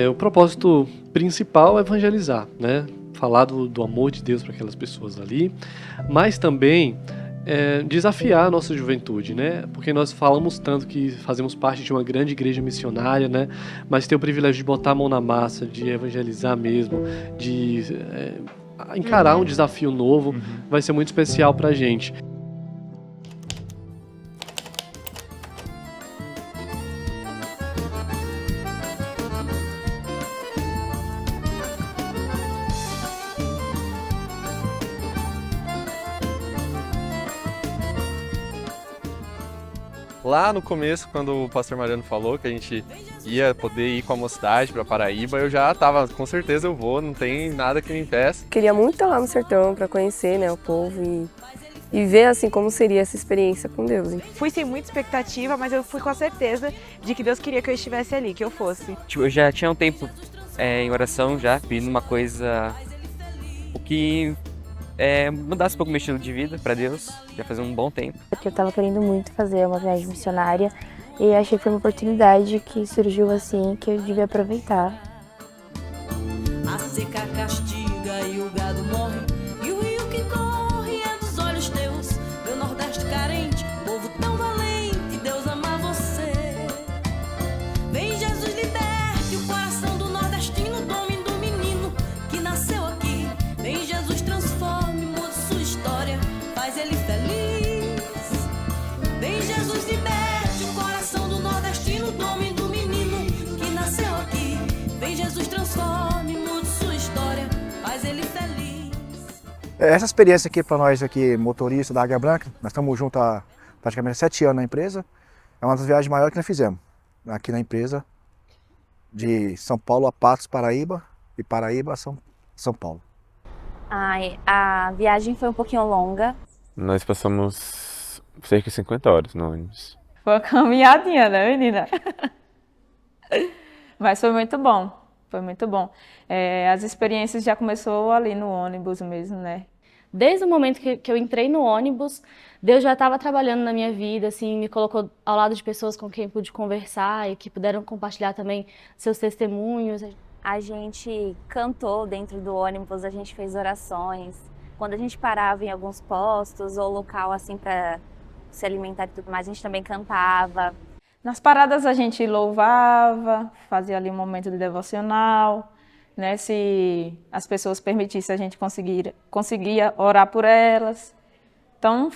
O propósito principal é evangelizar, né? Falar do amor de Deus para aquelas pessoas ali, mas também desafiar a nossa juventude, né? Porque nós falamos tanto que fazemos parte de uma grande igreja missionária, né? Mas ter o privilégio de botar a mão na massa, de evangelizar mesmo, de encarar um desafio novo, vai ser muito especial para a gente. Lá no começo, quando o pastor Mariano falou que a gente ia poder ir com a mocidade para Paraíba, eu já tava, com certeza eu vou, não tem nada que me impeça. Queria muito estar lá no sertão para conhecer, né, o povo e ver assim como seria essa experiência com Deus. Fui sem muita expectativa, mas eu fui com a certeza de que Deus queria que eu estivesse ali, que eu fosse. Eu já tinha um tempo em oração, já pedindo uma coisa o que mudasse um pouco meu estilo de vida para Deus, já fazia um bom tempo. Porque eu estava querendo muito fazer uma viagem missionária e achei que foi uma oportunidade que surgiu assim, que eu devia aproveitar. A seca castiga e o gado morre, e o rio que corre é dos olhos teus. Meu Nordeste carente, povo tão valente, Deus ama você. Vem Jesus, liberte o coração do nordestino, domine do menino que nasceu aqui. Vem Jesus, transforme, mude sua história, faz ele feliz. Vem Jesus, liberte o coração do nordestino, domine do menino que nasceu aqui. Vem Jesus, transforme, mude sua história, faz ele feliz. Essa experiência aqui para nós aqui, motorista da Águia Branca, nós estamos juntos há praticamente 7 anos na empresa, é uma das viagens maiores que nós fizemos aqui na empresa, de São Paulo a Patos, Paraíba, e Paraíba a São Paulo. A viagem foi um pouquinho longa. Nós passamos cerca de 50 horas no ônibus. Foi uma caminhadinha, né, menina? Mas foi muito bom, foi muito bom. As experiências já começou ali no ônibus mesmo, né? Desde o momento que eu entrei no ônibus, Deus já estava trabalhando na minha vida, assim, me colocou ao lado de pessoas com quem pude conversar e que puderam compartilhar também seus testemunhos. A gente cantou dentro do ônibus, a gente fez orações. Quando a gente parava em alguns postos ou local assim para se alimentar e tudo mais, a gente também cantava. Nas paradas a gente louvava, fazia ali um momento de devocional, né? Se as pessoas permitissem, a gente conseguia orar por elas. Então,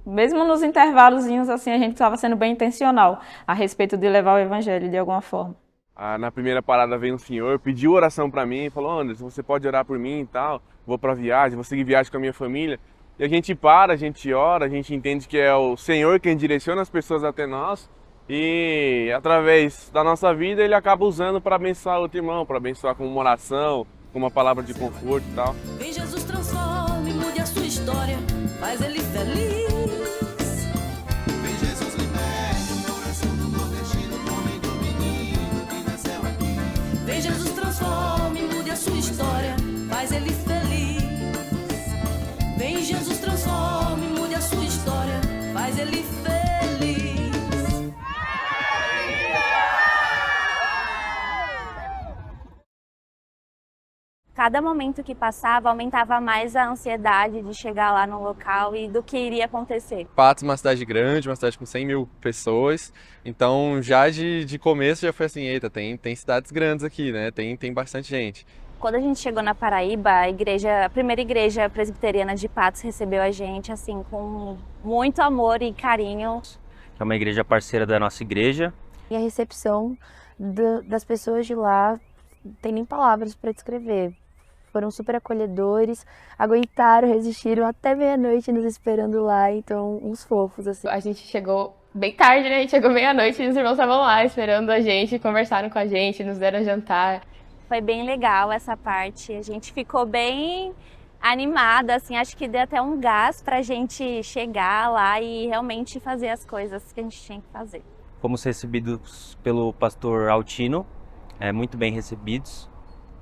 mesmo nos intervalozinhos, assim, a gente estava sendo bem intencional a respeito de levar o evangelho de alguma forma. Na primeira parada veio um senhor, pediu oração para mim, falou: Anderson, você pode orar por mim e tal, vou para viagem, vou seguir viagem com a minha família. E a gente para, a gente ora, a gente entende que é o Senhor quem direciona as pessoas até nós. E através da nossa vida ele acaba usando para abençoar outro irmão, para abençoar com uma oração, com uma palavra de conforto e tal. Vem Jesus, transforme, mude a sua história, faz ele feliz. Vem Jesus, liberte o coração do nordestino, homem do menino que nasceu aqui. Vem Jesus, transforme, mude a sua história, faz ele feliz. Vem Jesus, transforme, mude a sua história, faz ele feliz. Cada momento que passava aumentava mais a ansiedade de chegar lá no local e do que iria acontecer. Patos é uma cidade grande, uma cidade com 100 mil pessoas, então já de começo já foi assim, eita, tem cidades grandes aqui, né? Tem bastante gente. Quando a gente chegou na Paraíba, a primeira igreja presbiteriana de Patos recebeu a gente assim com muito amor e carinho. É uma igreja parceira da nossa igreja. E a recepção das pessoas de lá, não tem nem palavras para descrever. Foram super acolhedores, aguentaram, resistiram até meia-noite nos esperando lá, então uns fofos assim. A gente chegou bem tarde, né? A gente chegou meia-noite e os irmãos estavam lá esperando a gente, conversaram com a gente, nos deram jantar. Foi bem legal essa parte, a gente ficou bem animada, assim, acho que deu até um gás pra gente chegar lá e realmente fazer as coisas que a gente tinha que fazer. Fomos recebidos pelo pastor Altino, muito bem recebidos.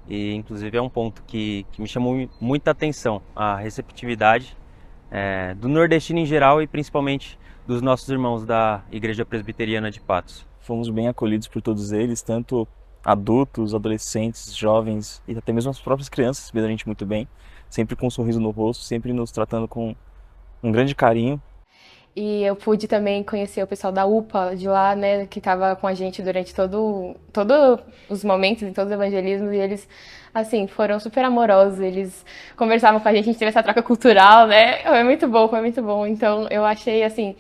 E inclusive é um ponto que me chamou muita atenção, a receptividade do nordestino em geral e principalmente dos nossos irmãos da Igreja Presbiteriana de Patos. Fomos bem acolhidos por todos eles, tanto adultos, adolescentes, jovens e até mesmo as próprias crianças vendo a gente muito bem, sempre com um sorriso no rosto, sempre nos tratando com um grande carinho. E eu pude também conhecer o pessoal da UPA de lá, né, que estava com a gente durante todos os momentos e todos os evangelismos, e eles, assim, foram super amorosos, eles conversavam com a gente teve essa troca cultural, né, foi muito bom. Então, eu achei, assim,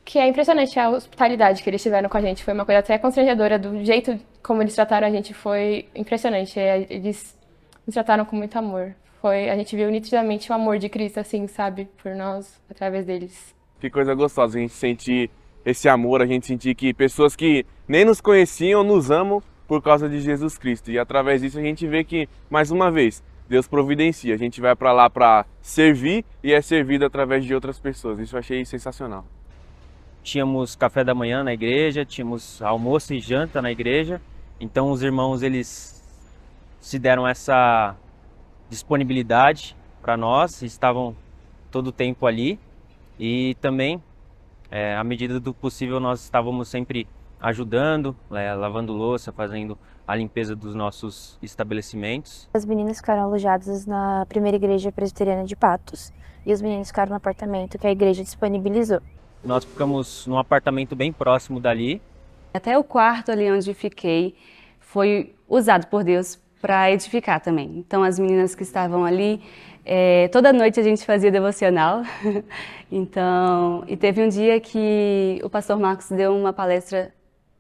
que é impressionante a hospitalidade que eles tiveram com a gente, foi uma coisa até constrangedora, do jeito como eles trataram a gente foi impressionante, eles nos trataram com muito amor, a gente viu nitidamente o amor de Cristo, assim, sabe, por nós, através deles. Que coisa gostosa a gente sentir esse amor, a gente sentir que pessoas que nem nos conheciam nos amam por causa de Jesus Cristo. E através disso a gente vê que, mais uma vez, Deus providencia. A gente vai para lá para servir e é servido através de outras pessoas. Isso eu achei sensacional. Tínhamos café da manhã na igreja, tínhamos almoço e janta na igreja. Então os irmãos, eles se deram essa disponibilidade para nós, estavam todo o tempo ali. E também, à medida do possível, nós estávamos sempre ajudando, lavando louça, fazendo a limpeza dos nossos estabelecimentos. As meninas ficaram alojadas na primeira igreja presbiteriana de Patos e os meninos ficaram no apartamento que a igreja disponibilizou. Nós ficamos num apartamento bem próximo dali. Até o quarto ali onde fiquei foi usado por Deus para edificar também. Então as meninas que estavam ali, toda noite a gente fazia devocional. Então, e teve um dia que o pastor Marcos deu uma palestra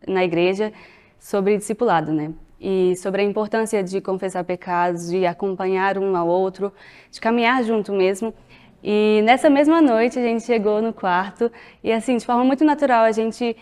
na igreja sobre discipulado, né? E sobre a importância de confessar pecados, de acompanhar um ao outro, de caminhar junto mesmo. E nessa mesma noite a gente chegou no quarto e assim, de forma muito natural, a gente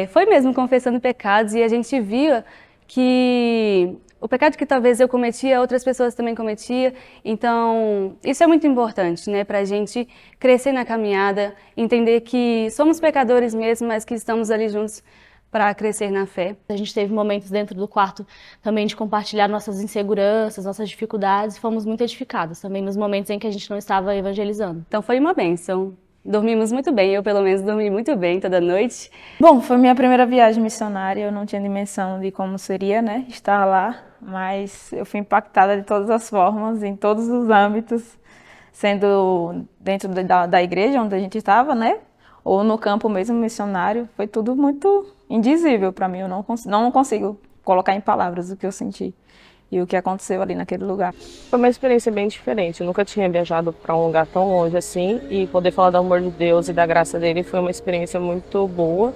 foi mesmo confessando pecados e a gente via que o pecado que talvez eu cometia, outras pessoas também cometiam. Então, isso é muito importante, né? Para a gente crescer na caminhada, entender que somos pecadores mesmo, mas que estamos ali juntos para crescer na fé. A gente teve momentos dentro do quarto também de compartilhar nossas inseguranças, nossas dificuldades, e fomos muito edificados também nos momentos em que a gente não estava evangelizando. Então foi uma bênção. Dormimos muito bem, eu pelo menos dormi muito bem toda noite. Bom, foi minha primeira viagem missionária, eu não tinha dimensão de como seria, né, estar lá, mas eu fui impactada de todas as formas, em todos os âmbitos, sendo dentro da igreja onde a gente estava, né, ou no campo mesmo missionário, foi tudo muito indizível para mim, eu não consigo colocar em palavras o que eu senti e o que aconteceu ali naquele lugar. Foi uma experiência bem diferente, eu nunca tinha viajado para um lugar tão longe assim e poder falar do amor de Deus e da graça dele foi uma experiência muito boa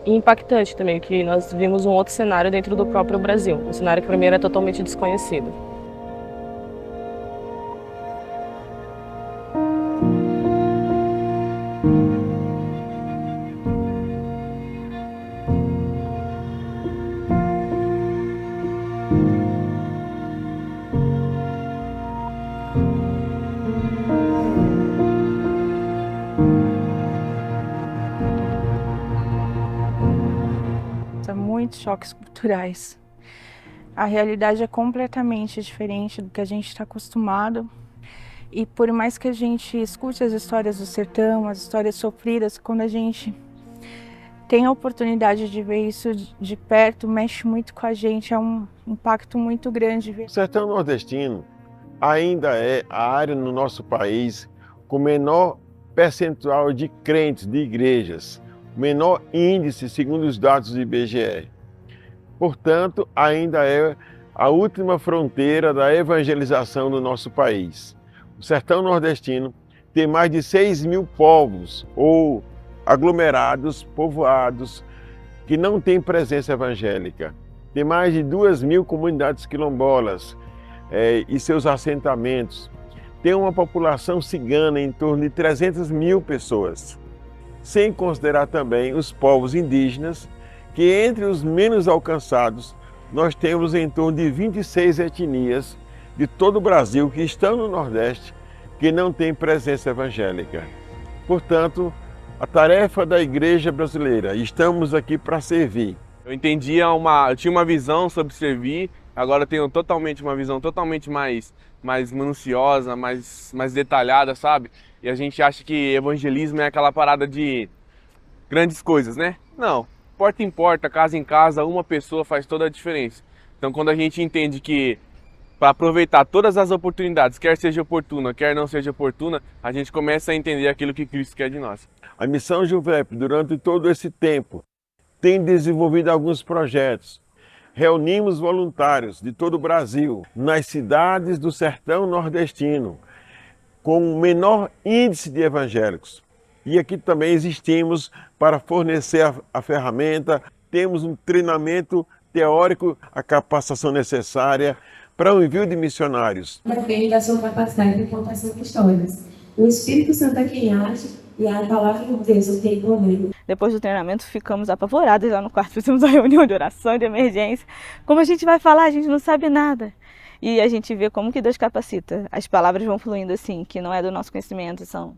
e impactante também, que nós vimos um outro cenário dentro do próprio Brasil, um cenário que para mim era totalmente desconhecido. Muitos choques culturais. A realidade é completamente diferente do que a gente está acostumado. E por mais que a gente escute as histórias do sertão, as histórias sofridas, quando a gente tem a oportunidade de ver isso de perto, mexe muito com a gente, é um impacto muito grande. O sertão nordestino ainda é a área no nosso país com menor percentual de crentes, de igrejas, menor índice segundo os dados do IBGE. Portanto, ainda é a última fronteira da evangelização do nosso país. O sertão nordestino tem mais de 6.000 povos ou aglomerados, povoados, que não têm presença evangélica. Tem mais de 2.000 comunidades quilombolas e seus assentamentos. Tem uma população cigana em torno de 300.000 pessoas, sem considerar também os povos indígenas, que entre os menos alcançados, nós temos em torno de 26 etnias de todo o Brasil que estão no Nordeste, que não têm presença evangélica. Portanto, a tarefa da Igreja Brasileira, estamos aqui para servir. Eu tinha uma visão sobre servir, agora eu tenho uma visão totalmente mais minuciosa, mais detalhada, sabe? E a gente acha que evangelismo é aquela parada de grandes coisas, né? Não. Porta em porta, casa em casa, uma pessoa faz toda a diferença. Então, quando a gente entende que para aproveitar todas as oportunidades, quer seja oportuna, quer não seja oportuna, a gente começa a entender aquilo que Cristo quer de nós. A Missão Juvep, durante todo esse tempo, tem desenvolvido alguns projetos. Reunimos voluntários de todo o Brasil, nas cidades do sertão nordestino, com o menor índice de evangélicos. E aqui também existimos para fornecer a ferramenta, temos um treinamento teórico, a capacitação necessária para o envio de missionários. Depende da sua capacidade de contação de histórias. O Espírito Santo é quem age e a palavra de Deus não tem poder. Depois do treinamento, ficamos apavorados lá no quarto, fizemos uma reunião de oração, de emergência. Como a gente vai falar? A gente não sabe nada. E a gente vê como que Deus capacita. As palavras vão fluindo assim, que não é do nosso conhecimento, são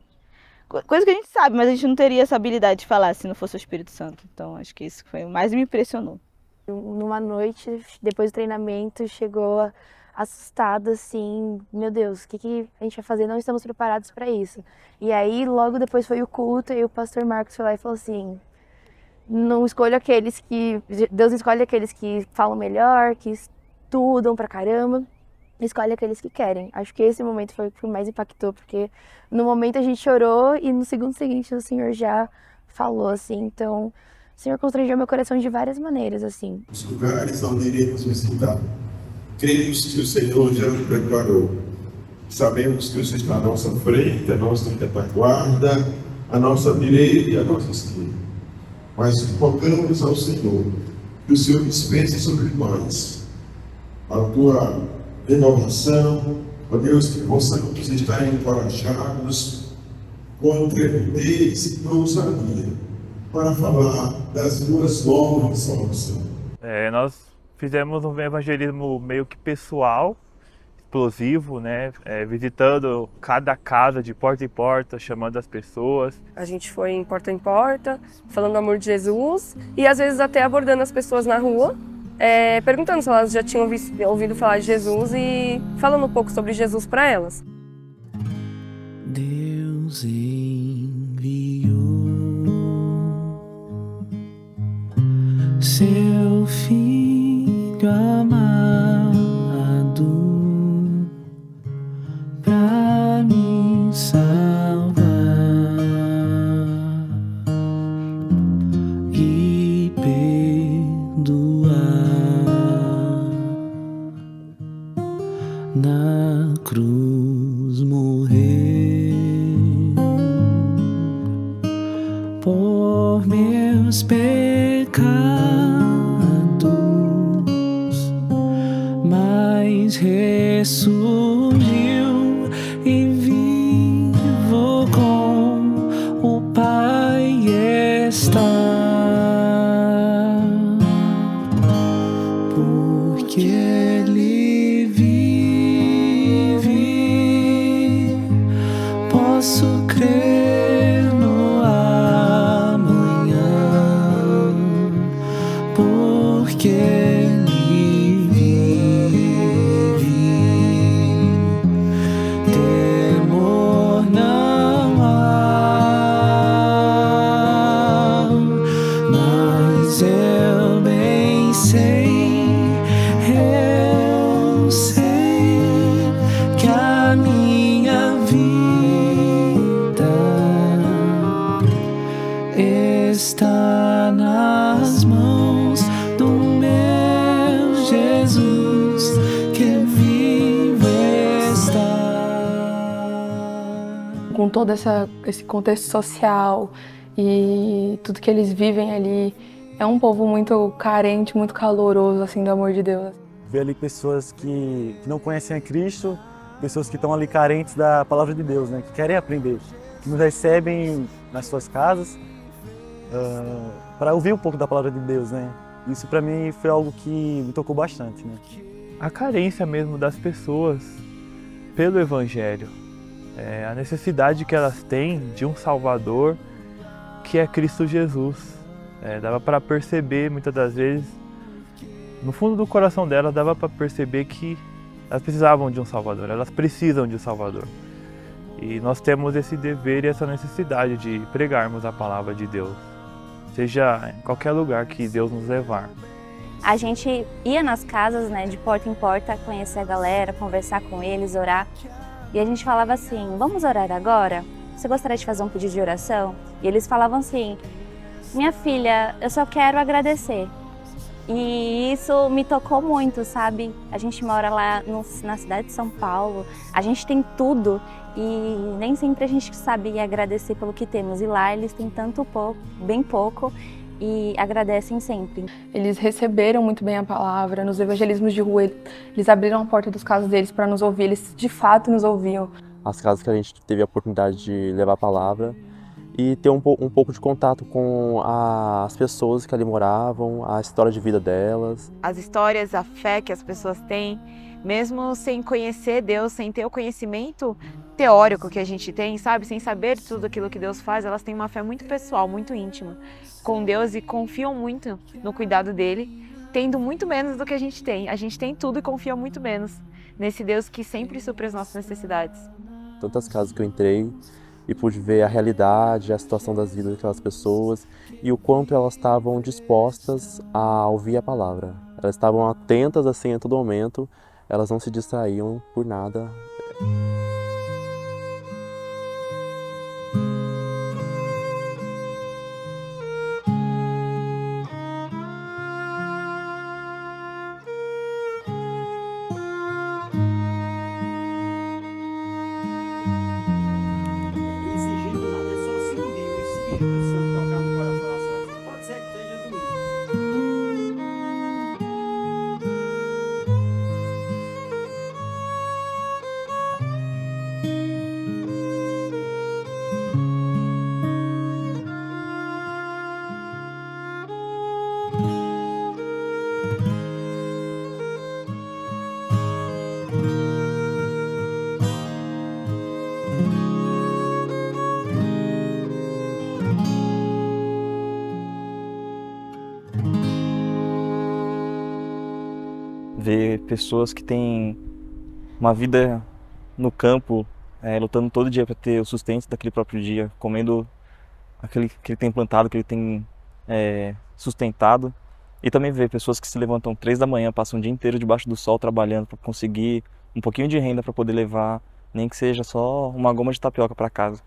coisas que a gente sabe, mas a gente não teria essa habilidade de falar se não fosse o Espírito Santo. Então, acho que isso foi o mais me impressionou. Numa noite, depois do treinamento, chegou assustado, assim, meu Deus, o que a gente vai fazer? Não estamos preparados para isso. E aí, logo depois foi o culto, e o pastor Marcos foi lá e falou assim, não escolha aqueles que... Deus escolhe aqueles que falam melhor, que estudam pra caramba, escolhe aqueles que querem. Acho que esse momento foi o que mais impactou, porque no momento a gente chorou e no segundo seguinte o Senhor já falou, assim, então... O Senhor constrangeu meu coração de várias maneiras, assim. Os lugares onde iremos visitar. Cremos que o Senhor já nos preparou. Sabemos que o Senhor está à nossa frente, a nossa retaguarda, a nossa direita e a nossa esquerda. Mas rogamos ao Senhor que o Senhor dispense sobre nós a tua renovação, ó Deus, que possamos estar encorajados com trepidez e ousadia para falar das boas novas de salvação. Nós fizemos um evangelismo meio que pessoal, explosivo, né? Visitando cada casa de porta em porta, chamando as pessoas. A gente foi em porta, falando do amor de Jesus e às vezes até abordando as pessoas na rua, perguntando se elas já tinham ouvido falar de Jesus e falando um pouco sobre Jesus para elas. Deus enviou seu Filho amado pra me salvar e perdoar. Na cruz morreu por meus pecados, mas ressurgiu e vivo com o Pai está. Porque Ele vive, posso crer no amanhã, porque Ele vive, temor não há, mas eu bem sei, eu sei que a minha vida está nas mãos do meu Jesus, que vivo está. Com todo esse contexto social e tudo que eles vivem ali, é um povo muito carente, muito caloroso, assim, do amor de Deus. Ver ali pessoas que não conhecem a Cristo, pessoas que estão ali carentes da palavra de Deus, né? Que querem aprender, que nos recebem nas suas casas para ouvir um pouco da palavra de Deus, né? Isso para mim foi algo que me tocou bastante, né? A carência mesmo das pessoas pelo Evangelho, a necessidade que elas têm de um Salvador que é Cristo Jesus. Dava para perceber muitas das vezes, no fundo do coração delas, dava para perceber que elas precisavam de um Salvador, elas precisam de um Salvador. E nós temos esse dever e essa necessidade de pregarmos a palavra de Deus, seja em qualquer lugar que Deus nos levar. a gente ia nas casas, né, de porta em porta, conhecer a galera, conversar com eles, orar. E a gente falava assim, vamos orar agora? Você gostaria de fazer um pedido de oração? E eles falavam assim, minha filha, eu só quero agradecer. E isso me tocou muito, sabe? A gente mora lá na cidade de São Paulo, a gente tem tudo e nem sempre a gente sabe agradecer pelo que temos. E lá eles têm tanto pouco, bem pouco, e agradecem sempre. Eles receberam muito bem a palavra, nos evangelismos de rua, eles abriram a porta dos casas deles para nos ouvir, eles de fato nos ouviam. As casas que a gente teve a oportunidade de levar a palavra e ter um pouco de contato com as pessoas que ali moravam, a história de vida delas. As histórias, a fé que as pessoas têm, mesmo sem conhecer Deus, sem ter o conhecimento teórico que a gente tem, sabe? Sem saber tudo aquilo que Deus faz, elas têm uma fé muito pessoal, muito íntima com Deus e confiam muito no cuidado dele, tendo muito menos do que a gente tem. A gente tem tudo e confia muito menos nesse Deus que sempre supre as nossas necessidades. Tantas casas que eu entrei e pude ver a realidade, a situação das vidas daquelas pessoas e o quanto elas estavam dispostas a ouvir a palavra. Elas estavam atentas assim a todo momento, elas não se distraíam por nada. Ver pessoas que têm uma vida no campo, lutando todo dia para ter o sustento daquele próprio dia, comendo aquele que ele tem plantado, que ele tem sustentado. E também ver pessoas que se levantam 3 da manhã, passam o dia inteiro debaixo do sol trabalhando para conseguir um pouquinho de renda para poder levar, nem que seja só uma goma de tapioca para casa.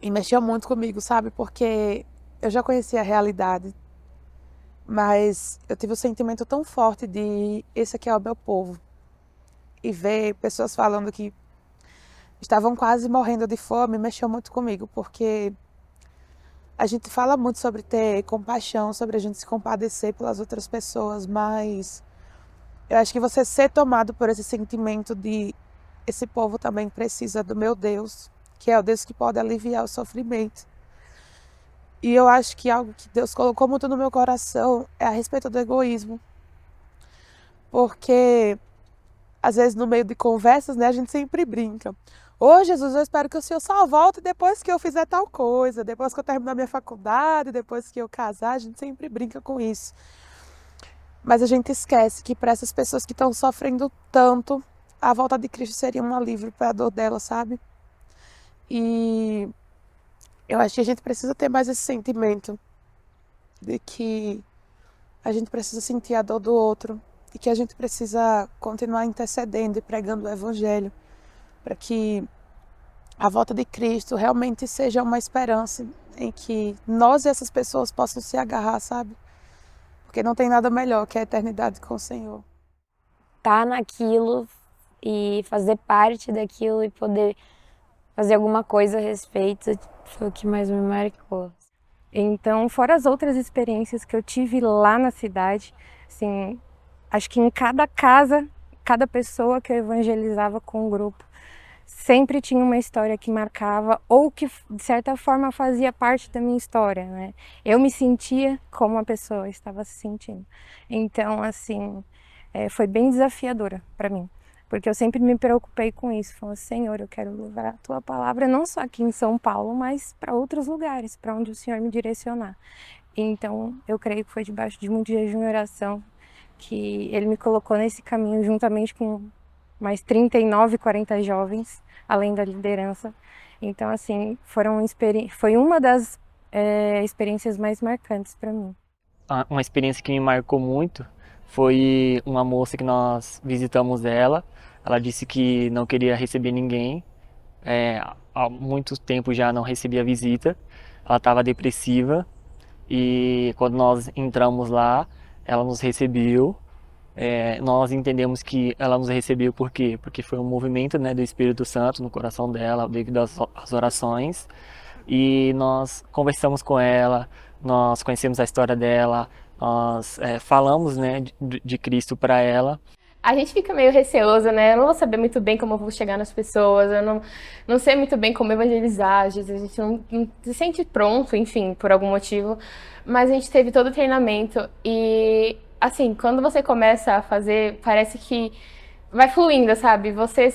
E mexeu muito comigo, sabe? Porque eu já conhecia a realidade, mas eu tive um sentimento tão forte de esse aqui é o meu povo. E ver pessoas falando que estavam quase morrendo de fome mexeu muito comigo, porque a gente fala muito sobre ter compaixão, sobre a gente se compadecer pelas outras pessoas, mas eu acho que você ser tomado por esse sentimento de esse povo também precisa do meu Deus, que é o Deus que pode aliviar o sofrimento. E eu acho que algo que Deus colocou muito no meu coração é a respeito do egoísmo. Porque, às vezes, no meio de conversas, né, a gente sempre brinca. Ô, Jesus, eu espero que o Senhor só volte depois que eu fizer tal coisa, depois que eu terminar minha faculdade, depois que eu casar, a gente sempre brinca com isso. Mas a gente esquece que para essas pessoas que estão sofrendo tanto, a volta de Cristo seria um alívio para a dor delas, sabe? E eu acho que a gente precisa ter mais esse sentimento de que a gente precisa sentir a dor do outro e que a gente precisa continuar intercedendo e pregando o Evangelho para que a volta de Cristo realmente seja uma esperança em que nós e essas pessoas possam se agarrar, sabe? Porque não tem nada melhor que a eternidade com o Senhor. Tá naquilo e fazer parte daquilo e poder fazer alguma coisa a respeito foi o que mais me marcou. Então, fora as outras experiências que eu tive lá na cidade, assim, acho que em cada casa, cada pessoa que eu evangelizava com o grupo, sempre tinha uma história que marcava ou que, de certa forma, fazia parte da minha história, né? Eu me sentia como a pessoa estava se sentindo. Então, assim, foi bem desafiadora para mim. Porque eu sempre me preocupei com isso. Falei, Senhor, eu quero levar a Tua palavra não só aqui em São Paulo, mas para outros lugares, para onde o Senhor me direcionar. Então, eu creio que foi debaixo de muito jejum e oração que Ele me colocou nesse caminho, juntamente com mais 39, 40 jovens, além da liderança. Então, assim, foi uma das experiências mais marcantes para mim. Uma experiência que me marcou muito foi uma moça que nós visitamos ela. Ela disse que não queria receber ninguém. Há muito tempo já não recebia visita. Ela estava depressiva e quando nós entramos lá, ela nos recebeu. Nós entendemos que ela nos recebeu por quê? Porque foi um movimento, né, do Espírito Santo no coração dela, devido às orações. E nós conversamos com ela, nós conhecemos a história dela, nós falamos, né, de Cristo para ela. A gente fica meio receosa, né? Eu não vou saber muito bem como eu vou chegar nas pessoas, eu não sei muito bem como evangelizar, às vezes a gente não se sente pronto, enfim, por algum motivo. Mas a gente teve todo o treinamento e, assim, quando você começa a fazer, parece que vai fluindo, sabe? Você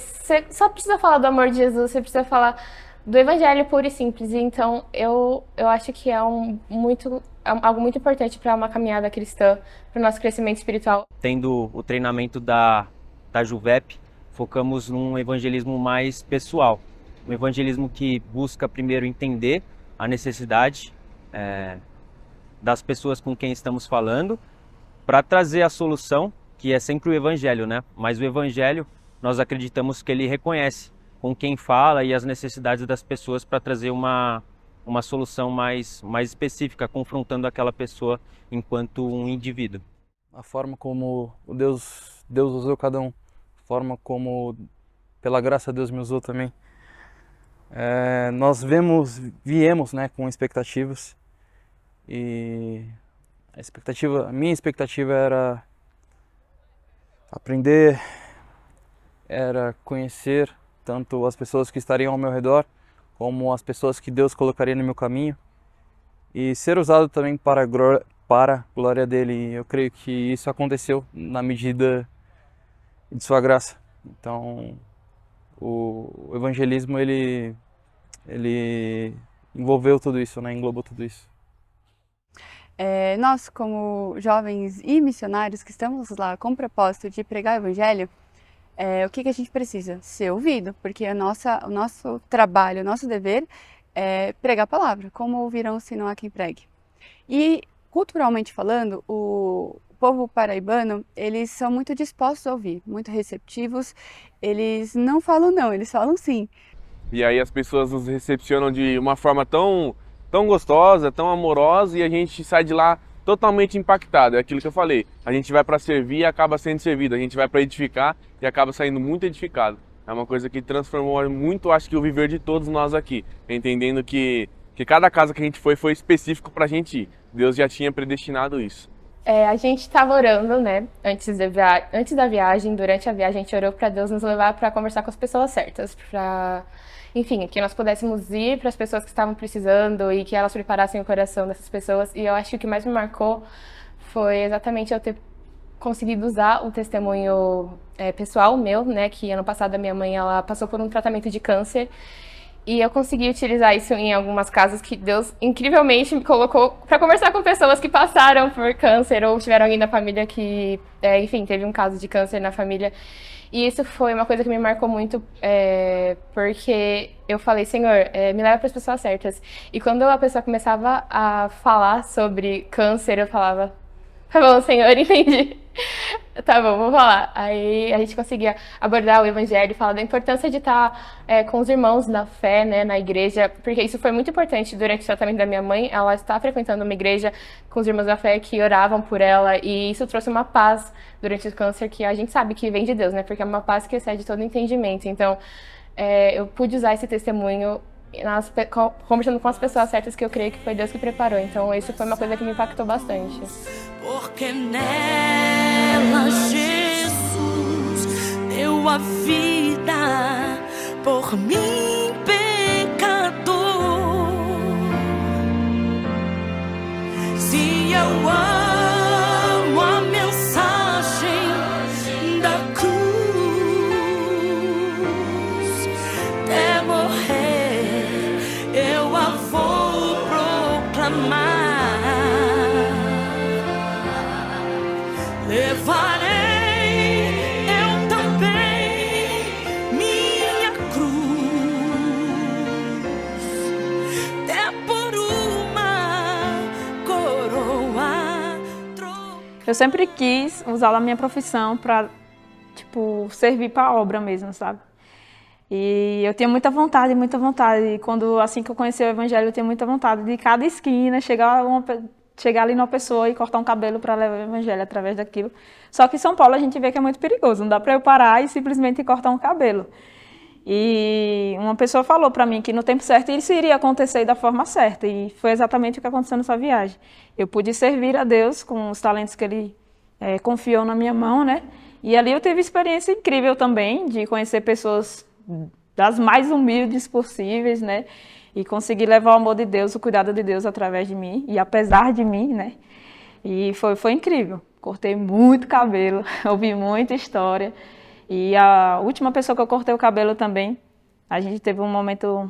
só precisa falar do amor de Jesus, você precisa falar do evangelho puro e simples. Então, eu acho que é algo muito importante para uma caminhada cristã, para o nosso crescimento espiritual. Tendo o treinamento da Juvep, focamos num evangelismo mais pessoal. Um evangelismo que busca primeiro entender a necessidade das pessoas com quem estamos falando, para trazer a solução, que é sempre o evangelho, né? Mas o evangelho, nós acreditamos que ele reconhece com quem fala e as necessidades das pessoas para trazer uma solução mais específica, confrontando aquela pessoa enquanto um indivíduo. A forma como Deus usou cada um, a forma como, pela graça, Deus me usou também. Nós viemos, né, com expectativas, e a minha expectativa era aprender, era conhecer tanto as pessoas que estariam ao meu redor, como as pessoas que Deus colocaria no meu caminho, e ser usado também para a glória dele. E eu creio que isso aconteceu na medida de sua graça. Então, o evangelismo ele envolveu tudo isso, né? Englobou tudo isso. Nós, como jovens e missionários que estamos lá com o propósito de pregar o evangelho, o que a gente precisa? Ser ouvido, porque o nosso trabalho, o nosso dever é pregar a palavra, como ouvirão se não há quem pregue. E, culturalmente falando, o povo paraibano, eles são muito dispostos a ouvir, muito receptivos, eles não falam não, eles falam sim. E aí as pessoas nos recepcionam de uma forma tão gostosa, tão amorosa, e a gente sai de lá totalmente impactado. É aquilo que eu falei, a gente vai para servir e acaba sendo servido, a gente vai para edificar e acaba saindo muito edificado. É uma coisa que transformou muito, acho que o viver de todos nós aqui, entendendo que cada casa que a gente foi específico para a gente ir. Deus já tinha predestinado isso. A gente estava orando, né, antes da viagem, durante a viagem, a gente orou para Deus nos levar para conversar com as pessoas certas, enfim, que nós pudéssemos ir para as pessoas que estavam precisando e que elas preparassem o coração dessas pessoas. E eu acho que o que mais me marcou foi exatamente eu ter conseguido usar o testemunho pessoal meu, né, que ano passado a minha mãe ela passou por um tratamento de câncer. E eu consegui utilizar isso em algumas casas que Deus incrivelmente me colocou para conversar com pessoas que passaram por câncer ou tiveram alguém da família que, enfim, teve um caso de câncer na família. E isso foi uma coisa que me marcou muito, porque eu falei, Senhor, me leva para as pessoas certas. E quando a pessoa começava a falar sobre câncer, eu falava, tá bom, Senhor, entendi. Tá bom, vou falar. Aí a gente conseguia abordar o evangelho, falar da importância de estar com os irmãos da fé, né, na igreja, porque isso foi muito importante durante o tratamento da minha mãe. Ela está frequentando uma igreja com os irmãos da fé que oravam por ela, e isso trouxe uma paz durante o câncer que a gente sabe que vem de Deus, né, porque é uma paz que excede todo entendimento. Então, eu pude usar esse testemunho conversando com as pessoas certas, que eu creio que foi Deus que preparou. Então, isso foi uma coisa que me impactou bastante. Porque nela Jesus deu a vida por mim, pecador. Se eu amo a mensagem da cruz, até morrer eu a vou proclamar. Levarei eu também minha cruz, até por uma coroa. Eu sempre quis usar a minha profissão para, tipo, servir para a obra mesmo, sabe? E eu tinha muita vontade, muita vontade. E quando, assim que eu conheci o Evangelho, eu tinha muita vontade de cada esquina chegar ali numa pessoa e cortar um cabelo para levar o Evangelho através daquilo. Só que em São Paulo a gente vê que é muito perigoso, não dá para eu parar e simplesmente cortar um cabelo. E uma pessoa falou para mim que no tempo certo isso iria acontecer da forma certa, e foi exatamente o que aconteceu nessa viagem. Eu pude servir a Deus com os talentos que Ele confiou na minha mão, né? E ali eu tive experiência incrível também de conhecer pessoas das mais humildes possíveis, né? E conseguir levar o amor de Deus, o cuidado de Deus através de mim e apesar de mim, né? E foi incrível. Cortei muito cabelo, ouvi muita história. E a última pessoa que eu cortei o cabelo também, a gente teve um momento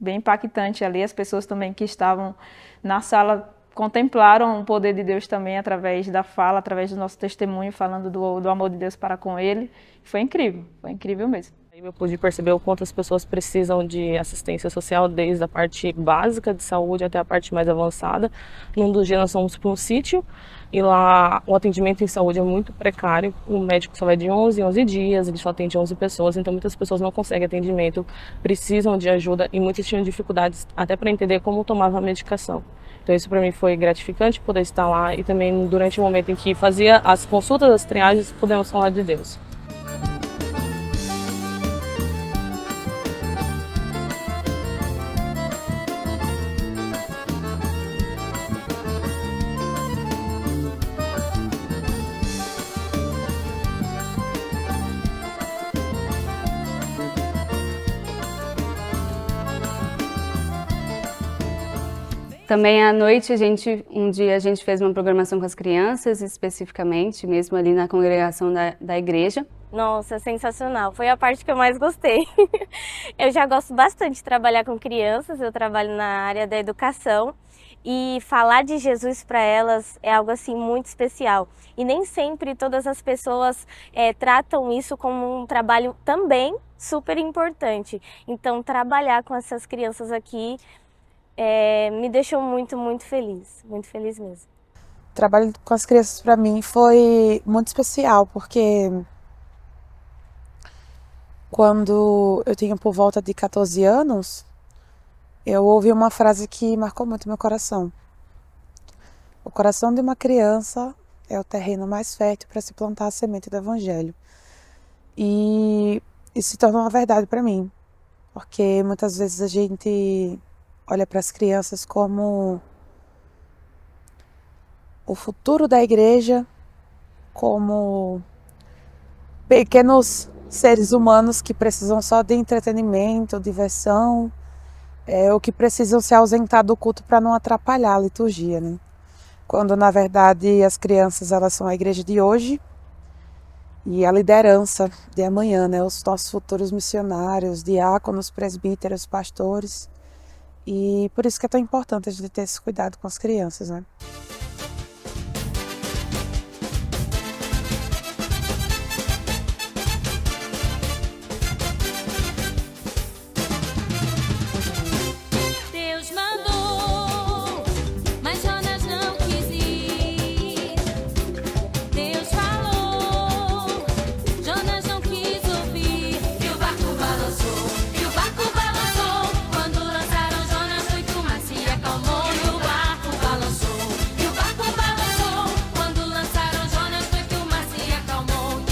bem impactante ali. As pessoas também que estavam na sala contemplaram o poder de Deus também através da fala, através do nosso testemunho, falando do amor de Deus para com Ele. Foi incrível mesmo. Eu pude perceber o quanto as pessoas precisam de assistência social, desde a parte básica de saúde até a parte mais avançada. Num dos dias nós fomos para um sítio e lá o atendimento em saúde é muito precário. O médico só vai de 11 em 11 dias, ele só atende 11 pessoas, então muitas pessoas não conseguem atendimento, precisam de ajuda e muitas tinham dificuldades até para entender como tomava a medicação. Então isso para mim foi gratificante poder estar lá e também durante o momento em que fazia as consultas, as triagens, pudemos falar de Deus. Também à noite, um dia a gente fez uma programação com as crianças, especificamente, mesmo ali na congregação da igreja. Nossa, sensacional. Foi a parte que eu mais gostei. Eu já gosto bastante de trabalhar com crianças, eu trabalho na área da educação e falar de Jesus para elas é algo assim muito especial. E nem sempre todas as pessoas tratam isso como um trabalho também super importante. Então, trabalhar com essas crianças aqui me deixou muito feliz mesmo. O trabalho com as crianças para mim foi muito especial, porque quando eu tinha por volta de 14 anos, eu ouvi uma frase que marcou muito meu coração. O coração de uma criança é o terreno mais fértil para se plantar a semente do Evangelho. E isso se tornou uma verdade para mim, porque muitas vezes a gente olha para as crianças como o futuro da igreja, como pequenos seres humanos que precisam só de entretenimento, diversão, ou que precisam se ausentar do culto para não atrapalhar a liturgia, né? Quando na verdade as crianças elas são a igreja de hoje e a liderança de amanhã, né? Os nossos futuros missionários, diáconos, presbíteros, pastores. E por isso que é tão importante a gente ter esse cuidado com as crianças, né? Deus mandou, mas Jonas não quis ir. Deus falou, Jonas não quis ouvir. E o barco balançou, quando lançaram Jonas muito mar se acalmou. E o barco balançou, quando lançaram Jonas muito mar se acalmou.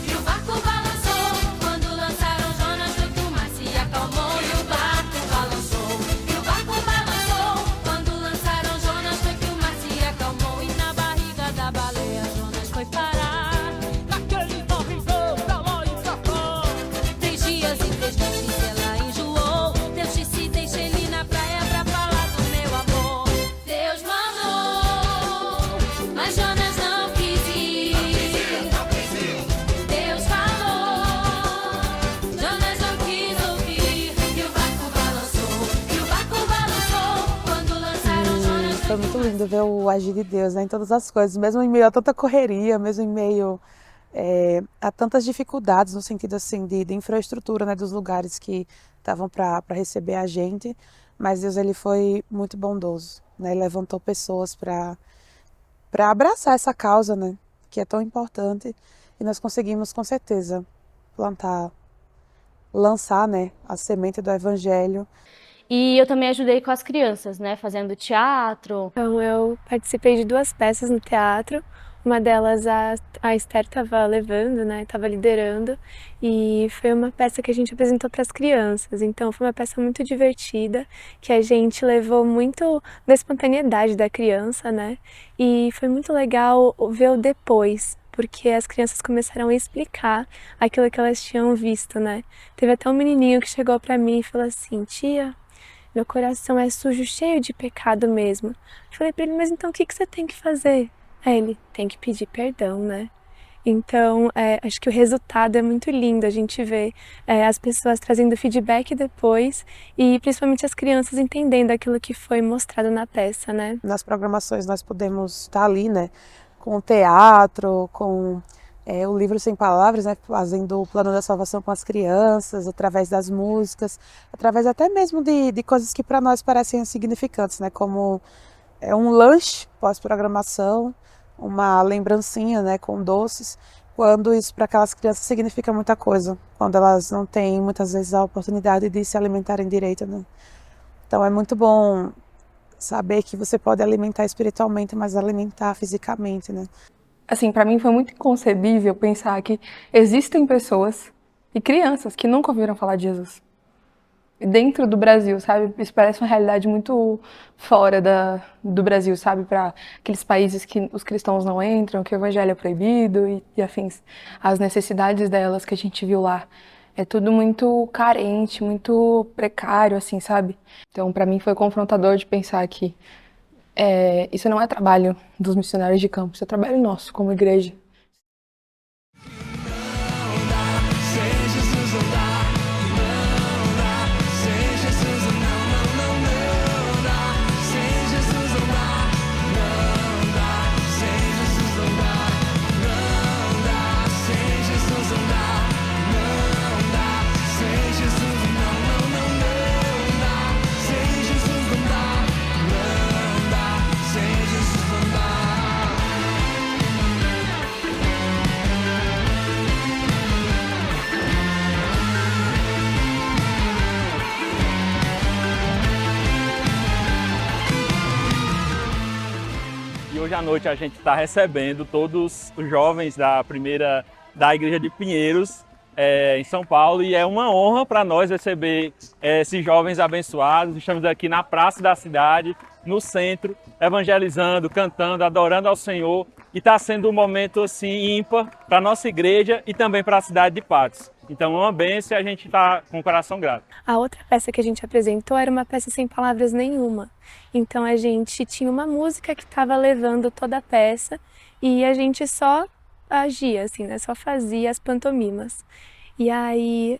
E o barco balançou, quando lançaram Jonas muito mar se acalmou. E o barco balançou, quando lançaram Jonas muito mar se acalmou. E na barriga da baleia Jonas foi parar, naquele barrigão pra lá e pra cá. 3 dias e 3 noites ela enjoou. Deus disse: deixa ele na praia pra falar do meu amor. Deus mandou, mas Jonas não quis ir. Deus falou, Jonas não quis ouvir. E o barco balançou, quando lançaram Jonas. Foi muito lindo ver o agir de Deus, né, em todas as coisas, mesmo em meio a tanta correria, mesmo em meio a tantas dificuldades no sentido assim de infraestrutura, né, dos lugares que estavam para receber a gente, mas Deus ele foi muito bondoso, né, ele levantou pessoas para para abraçar essa causa, né, que é tão importante, e nós conseguimos com certeza lançar, né, a semente do Evangelho. E eu também ajudei com as crianças, né, fazendo teatro. Então eu participei de 2 peças no teatro. Uma delas a Esther estava levando, né, estava liderando, e foi uma peça que a gente apresentou para as crianças. Então foi uma peça muito divertida, que a gente levou muito da espontaneidade da criança, né, e foi muito legal ver o depois, porque as crianças começaram a explicar aquilo que elas tinham visto, né. Teve até um menininho que chegou para mim e falou assim: tia, meu coração é sujo, cheio de pecado mesmo. Eu falei para ele: mas então o que você tem que fazer? Aí ele: tem que pedir perdão, né? Então, acho que o resultado é muito lindo, a gente vê as pessoas trazendo feedback depois e principalmente as crianças entendendo aquilo que foi mostrado na peça, né? Nas programações nós podemos estar ali, né, com o teatro, com o livro Sem Palavras, né, fazendo o plano da salvação com as crianças, através das músicas, através até mesmo de coisas que para nós parecem insignificantes, né, como um lanche pós-programação, uma lembrancinha, né, com doces, quando isso para aquelas crianças significa muita coisa, quando elas não têm muitas vezes a oportunidade de se alimentarem direito, né? Então é muito bom saber que você pode alimentar espiritualmente, mas alimentar fisicamente, né? Assim, para mim foi muito inconcebível pensar que existem pessoas e crianças que nunca ouviram falar de Jesus. Dentro do Brasil, sabe? Isso parece uma realidade muito fora do Brasil, sabe? Para aqueles países que os cristãos não entram, que o evangelho é proibido e afins. As necessidades delas que a gente viu lá. É tudo muito carente, muito precário, assim, sabe? Então, para mim foi confrontador de pensar que isso não é trabalho dos missionários de campo, isso é trabalho nosso como igreja. Hoje à noite a gente está recebendo todos os jovens da Igreja de Pinheiros, em São Paulo, e é uma honra para nós receber esses jovens abençoados. Estamos aqui na praça da cidade, no centro, evangelizando, cantando, adorando ao Senhor, e está sendo um momento assim ímpar para a nossa igreja e também para a cidade de Patos. Então é uma bênção e a gente está com o coração grato. A outra peça que a gente apresentou era uma peça sem palavras nenhuma. Então a gente tinha uma música que estava levando toda a peça e a gente só agia, assim, né? Só fazia as pantomimas. E aí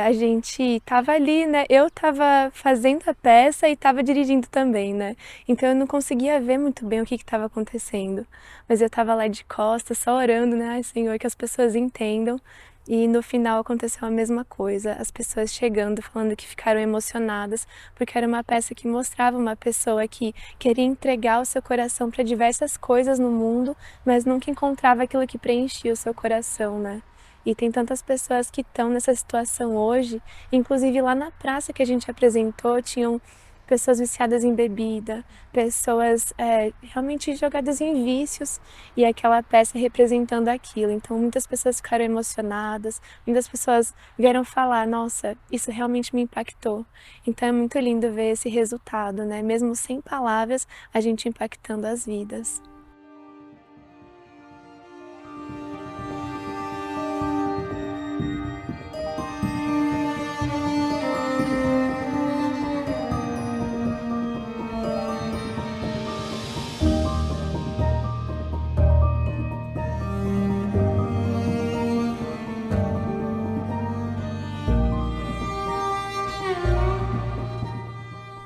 a gente estava ali, né? Eu estava fazendo a peça e estava dirigindo também, né? Então eu não conseguia ver muito bem o que estava acontecendo. Mas eu estava lá de costas, só orando, né? Ai, Senhor, que as pessoas entendam. E no final aconteceu a mesma coisa, as pessoas chegando, falando que ficaram emocionadas, porque era uma peça que mostrava uma pessoa que queria entregar o seu coração para diversas coisas no mundo, mas nunca encontrava aquilo que preenchia o seu coração, né? E tem tantas pessoas que estão nessa situação hoje, inclusive lá na praça que a gente apresentou, tinham pessoas viciadas em bebida, pessoas realmente jogadas em vícios, e aquela peça representando aquilo. Então muitas pessoas ficaram emocionadas, muitas pessoas vieram falar: nossa, isso realmente me impactou. Então é muito lindo ver esse resultado, né? Mesmo sem palavras, a gente impactando as vidas.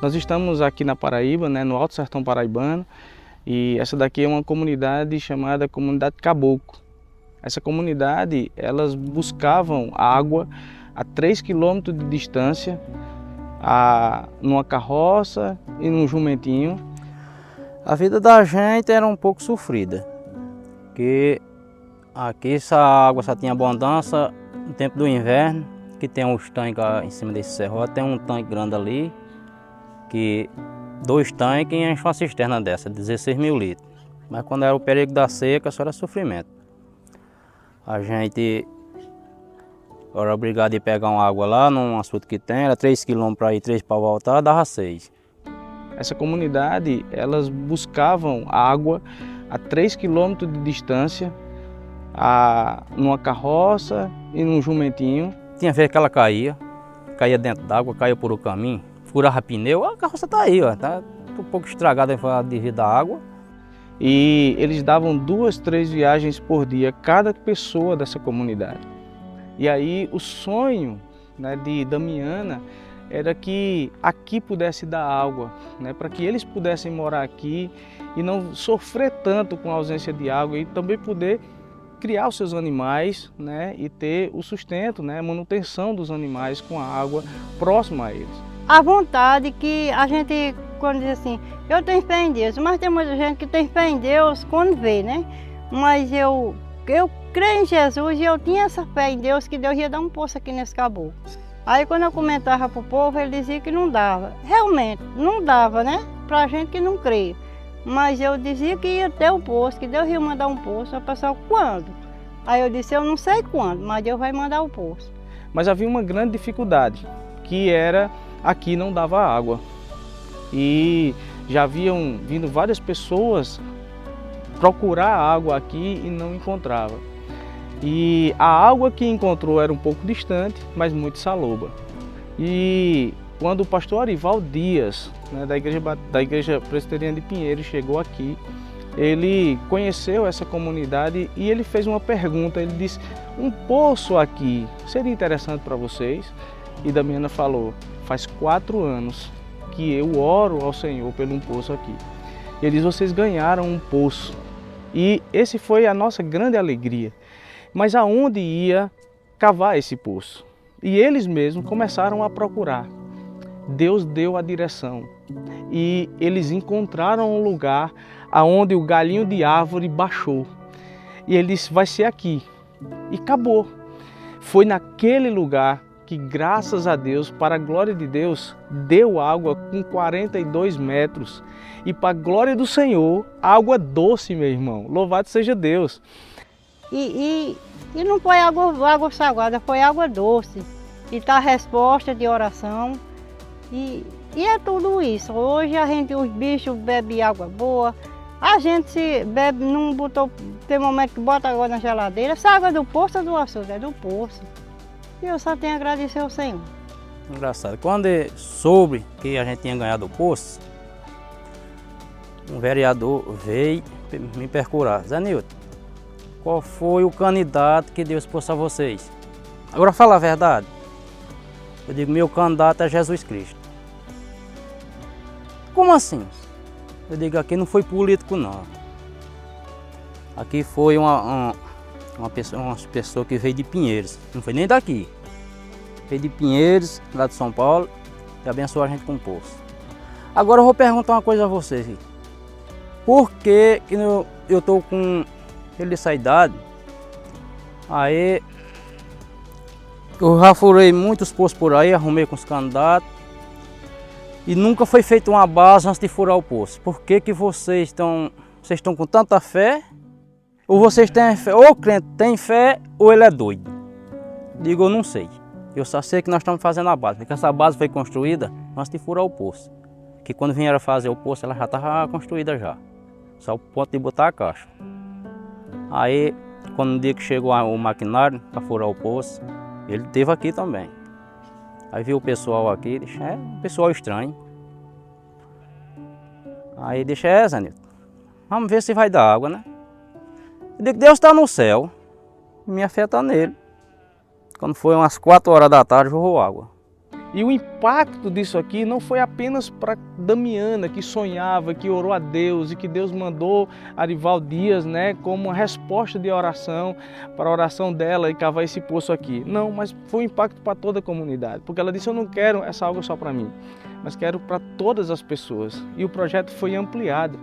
Nós estamos aqui na Paraíba, né, no Alto Sertão Paraibano, e essa daqui é uma comunidade chamada Comunidade Caboclo. Essa comunidade, elas buscavam água a 3 quilômetros de distância, numa carroça e num jumentinho. A vida da gente era um pouco sofrida, porque aqui essa água só tinha abundância no tempo do inverno, que tem uns tanques em cima desse serrote, tem um tanque grande ali, que 2 tanques enchem uma cisterna dessa, 16 mil litros. Mas quando era o período da seca, só era sofrimento. A gente era obrigado a pegar uma água lá, num açude que tem, era 3 km para ir, 3 para voltar, dava 6. Essa comunidade, elas buscavam água a 3 km de distância, numa carroça e num jumentinho. Tinha vez que ela caía dentro d'água, caía por o caminho, furava pneu, a carroça está aí, ó, tá um pouco estragada devido à água. E eles davam 2, 3 viagens por dia, cada pessoa dessa comunidade. E aí o sonho, né, de Damiana era que aqui pudesse dar água, né, para que eles pudessem morar aqui e não sofrer tanto com a ausência de água e também poder criar os seus animais, né, e ter o sustento, né, a manutenção dos animais com a água próxima a eles. A vontade que a gente, quando diz assim, eu tenho fé em Deus, mas tem muita gente que tem fé em Deus quando vê, né? Mas eu creio em Jesus e eu tinha essa fé em Deus que Deus ia dar um poço aqui nesse caboclo. Aí quando eu comentava para o povo, ele dizia que não dava. Realmente, não dava, né? Pra gente que não crê. Mas eu dizia que ia ter o poço, que Deus ia mandar um poço. A pessoa, quando? Aí eu disse, eu não sei quando, mas Deus vai mandar o poço. Mas havia uma grande dificuldade, que era aqui não dava água. E já haviam vindo várias pessoas procurar água aqui e não encontrava. E a água que encontrou era um pouco distante, mas muito saloba. E quando o pastor Arival Dias, né, da igreja presbiteriana de Pinheiros, chegou aqui, ele conheceu essa comunidade e ele fez uma pergunta. Ele disse, um poço aqui seria interessante para vocês? E Damiana falou, faz 4 anos que eu oro ao Senhor pelo um poço aqui. Ele diz, vocês ganharam um poço. E esse foi a nossa grande alegria. Mas aonde ia cavar esse poço? E eles mesmos começaram a procurar. Deus deu a direção. E eles encontraram um lugar aonde o galinho de árvore baixou. E ele disse, vai ser aqui. E acabou. Foi naquele lugar que, graças a Deus, para a glória de Deus, deu água com 42 metros. E para a glória do Senhor, água doce, meu irmão. Louvado seja Deus. E não foi água salgada, foi água doce. E está a resposta de oração. E é tudo isso. Hoje os bichos bebem água boa. A gente se bebe, não botou, tem momento que bota água na geladeira. Essa água é do poço ou do açude? É do poço. E eu só tenho a agradecer ao Senhor. Engraçado, quando eu soube que a gente tinha ganhado o poço, um vereador veio me procurar. Zé Nilton, qual foi o candidato que Deus pôs a vocês? Agora fala a verdade. Eu digo, meu candidato é Jesus Cristo. Como assim? Eu digo, aqui não foi político não. Aqui foi uma pessoa que veio de Pinheiros, não foi nem daqui. Veio de Pinheiros, lá de São Paulo, e abençoou a gente com o poço. Agora eu vou perguntar uma coisa a vocês. Por que eu estou com essa idade? Aí eu já furei muitos poços por aí, arrumei com os candidatos. E nunca foi feita uma base antes de furar o poço. Por que vocês estão com tanta fé? Ou vocês têm fé, ou o crente tem fé, ou ele é doido. Digo, eu não sei. Eu só sei que nós estamos fazendo a base, porque essa base foi construída antes de furar o poço. Que quando vieram fazer o poço, ela já estava construída já. Só o ponto de botar a caixa. Aí, quando no dia que chegou o maquinário para furar o poço, ele esteve aqui também. Aí viu o pessoal aqui, disse, um pessoal estranho. Aí disse, Zé Nilton, vamos ver se vai dar água, né? Eu digo, Deus está no céu, minha fé está nele. Quando foi umas 4 horas da tarde, jorrou água. E o impacto disso aqui não foi apenas para Damiana, que sonhava, que orou a Deus e que Deus mandou Arival Dias, né, como uma resposta de oração para a oração dela e cavar esse poço aqui. Não, mas foi um impacto para toda a comunidade, porque ela disse, eu não quero essa água só para mim, mas quero para todas as pessoas. E o projeto foi ampliado.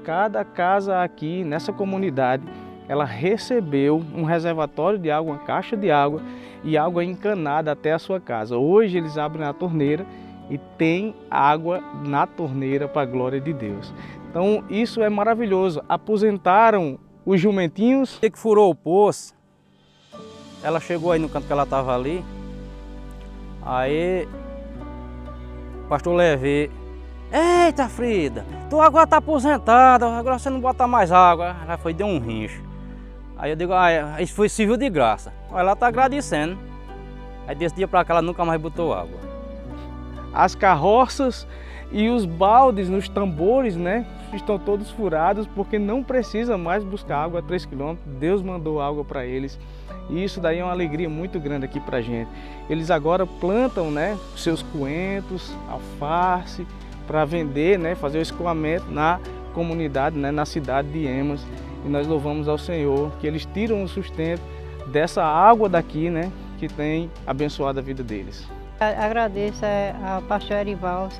cada casa aqui nessa comunidade, ela recebeu um reservatório de água, uma caixa de água e água encanada até a sua casa. Hoje eles abrem a torneira e tem água na torneira para a glória de Deus. Então isso é maravilhoso. Aposentaram os jumentinhos. Que furou o poço, ela chegou aí no canto que ela estava ali, aí o pastor Levi: eita Frida, tu agora tá aposentada, agora você não bota mais água. Ela foi, deu um rincho. Aí eu digo: isso foi civil de graça. Ela tá agradecendo. Aí desse dia pra cá ela nunca mais botou água. As carroças e os baldes nos tambores, né, estão todos furados porque não precisa mais buscar água a 3 km. Deus mandou água para eles. E isso daí é uma alegria muito grande aqui pra gente. Eles agora plantam, né, seus coentros, alface, para vender, né, fazer o escoamento na comunidade, né, na cidade de Emas. E nós louvamos ao Senhor que eles tiram o sustento dessa água daqui, né, que tem abençoado a vida deles. Agradeço ao pastor Erivaldo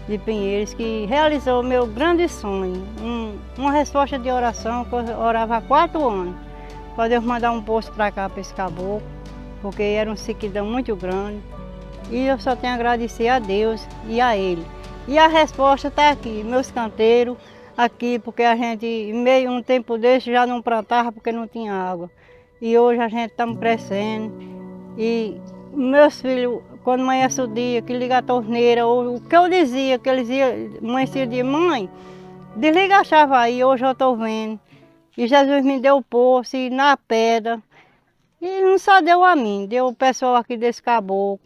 de Pinheiros, que realizou o meu grande sonho, uma resposta de oração que eu orava há 4 anos, para Deus mandar um poço para cá, para esse caboclo, porque era uma sequidão muito grande. E eu só tenho a agradecer a Deus e a ele. E a resposta está aqui, meus canteiros aqui, porque a gente, em meio a um tempo desse, já não plantava porque não tinha água. E hoje a gente está crescendo. E meus filhos, quando amanhece o dia, que liga a torneira, ou o que eu dizia, que eles iam, amanhecia de mãe, desliga a chave aí, hoje eu estou vendo. E Jesus me deu o poço e na pedra. E não só deu a mim, deu o pessoal aqui desse caboclo.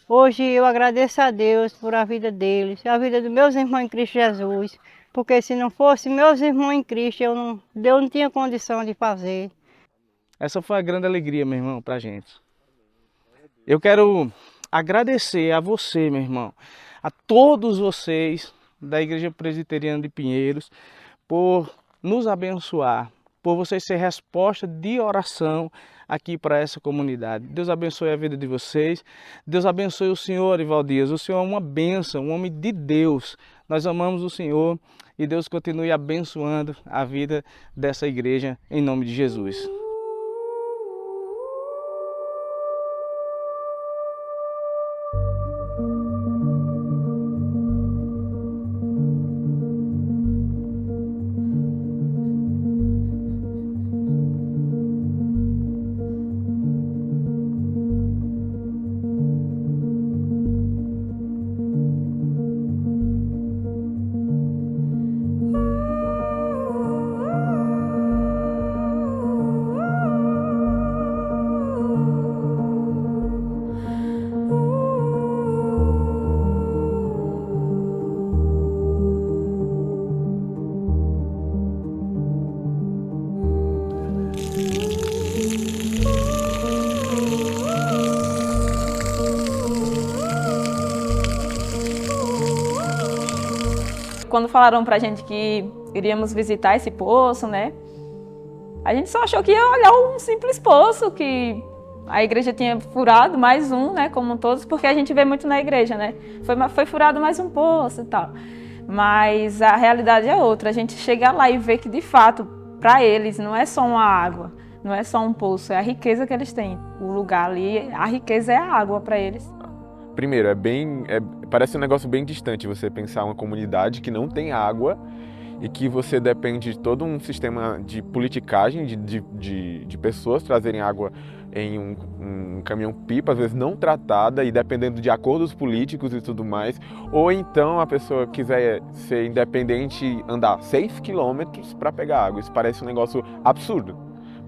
Hoje eu agradeço a Deus por a vida deles, a vida dos meus irmãos em Cristo Jesus. Porque se não fosse meus irmãos em Cristo, Deus não tinha condição de fazer. Essa foi a grande alegria, meu irmão, para a gente. Eu quero agradecer a você, meu irmão, a todos vocês da Igreja Presbiteriana de Pinheiros, por nos abençoar, por vocês ser resposta de oração aqui para essa comunidade. Deus abençoe a vida de vocês. Deus abençoe o senhor, Erivaldo Dias. O senhor é uma bênção, um homem de Deus. Nós amamos o Senhor e Deus continue abençoando a vida dessa igreja em nome de Jesus. Quando falaram pra gente que iríamos visitar esse poço, né? A gente só achou que ia olhar um simples poço, que a igreja tinha furado mais um, né? Como todos, porque a gente vê muito na igreja, né? Foi furado mais um poço e tal. Mas a realidade é outra. A gente chega lá e vê que, de fato, para eles não é só uma água, não é só um poço, é a riqueza que eles têm. O lugar ali, a riqueza é a água para eles. Primeiro, parece um negócio bem distante você pensar uma comunidade que não tem água e que você depende de todo um sistema de politicagem, de pessoas trazerem água em um caminhão-pipa, às vezes não tratada e dependendo de acordos políticos e tudo mais. Ou então a pessoa quiser ser independente e andar 6 quilômetros para pegar água. Isso parece um negócio absurdo,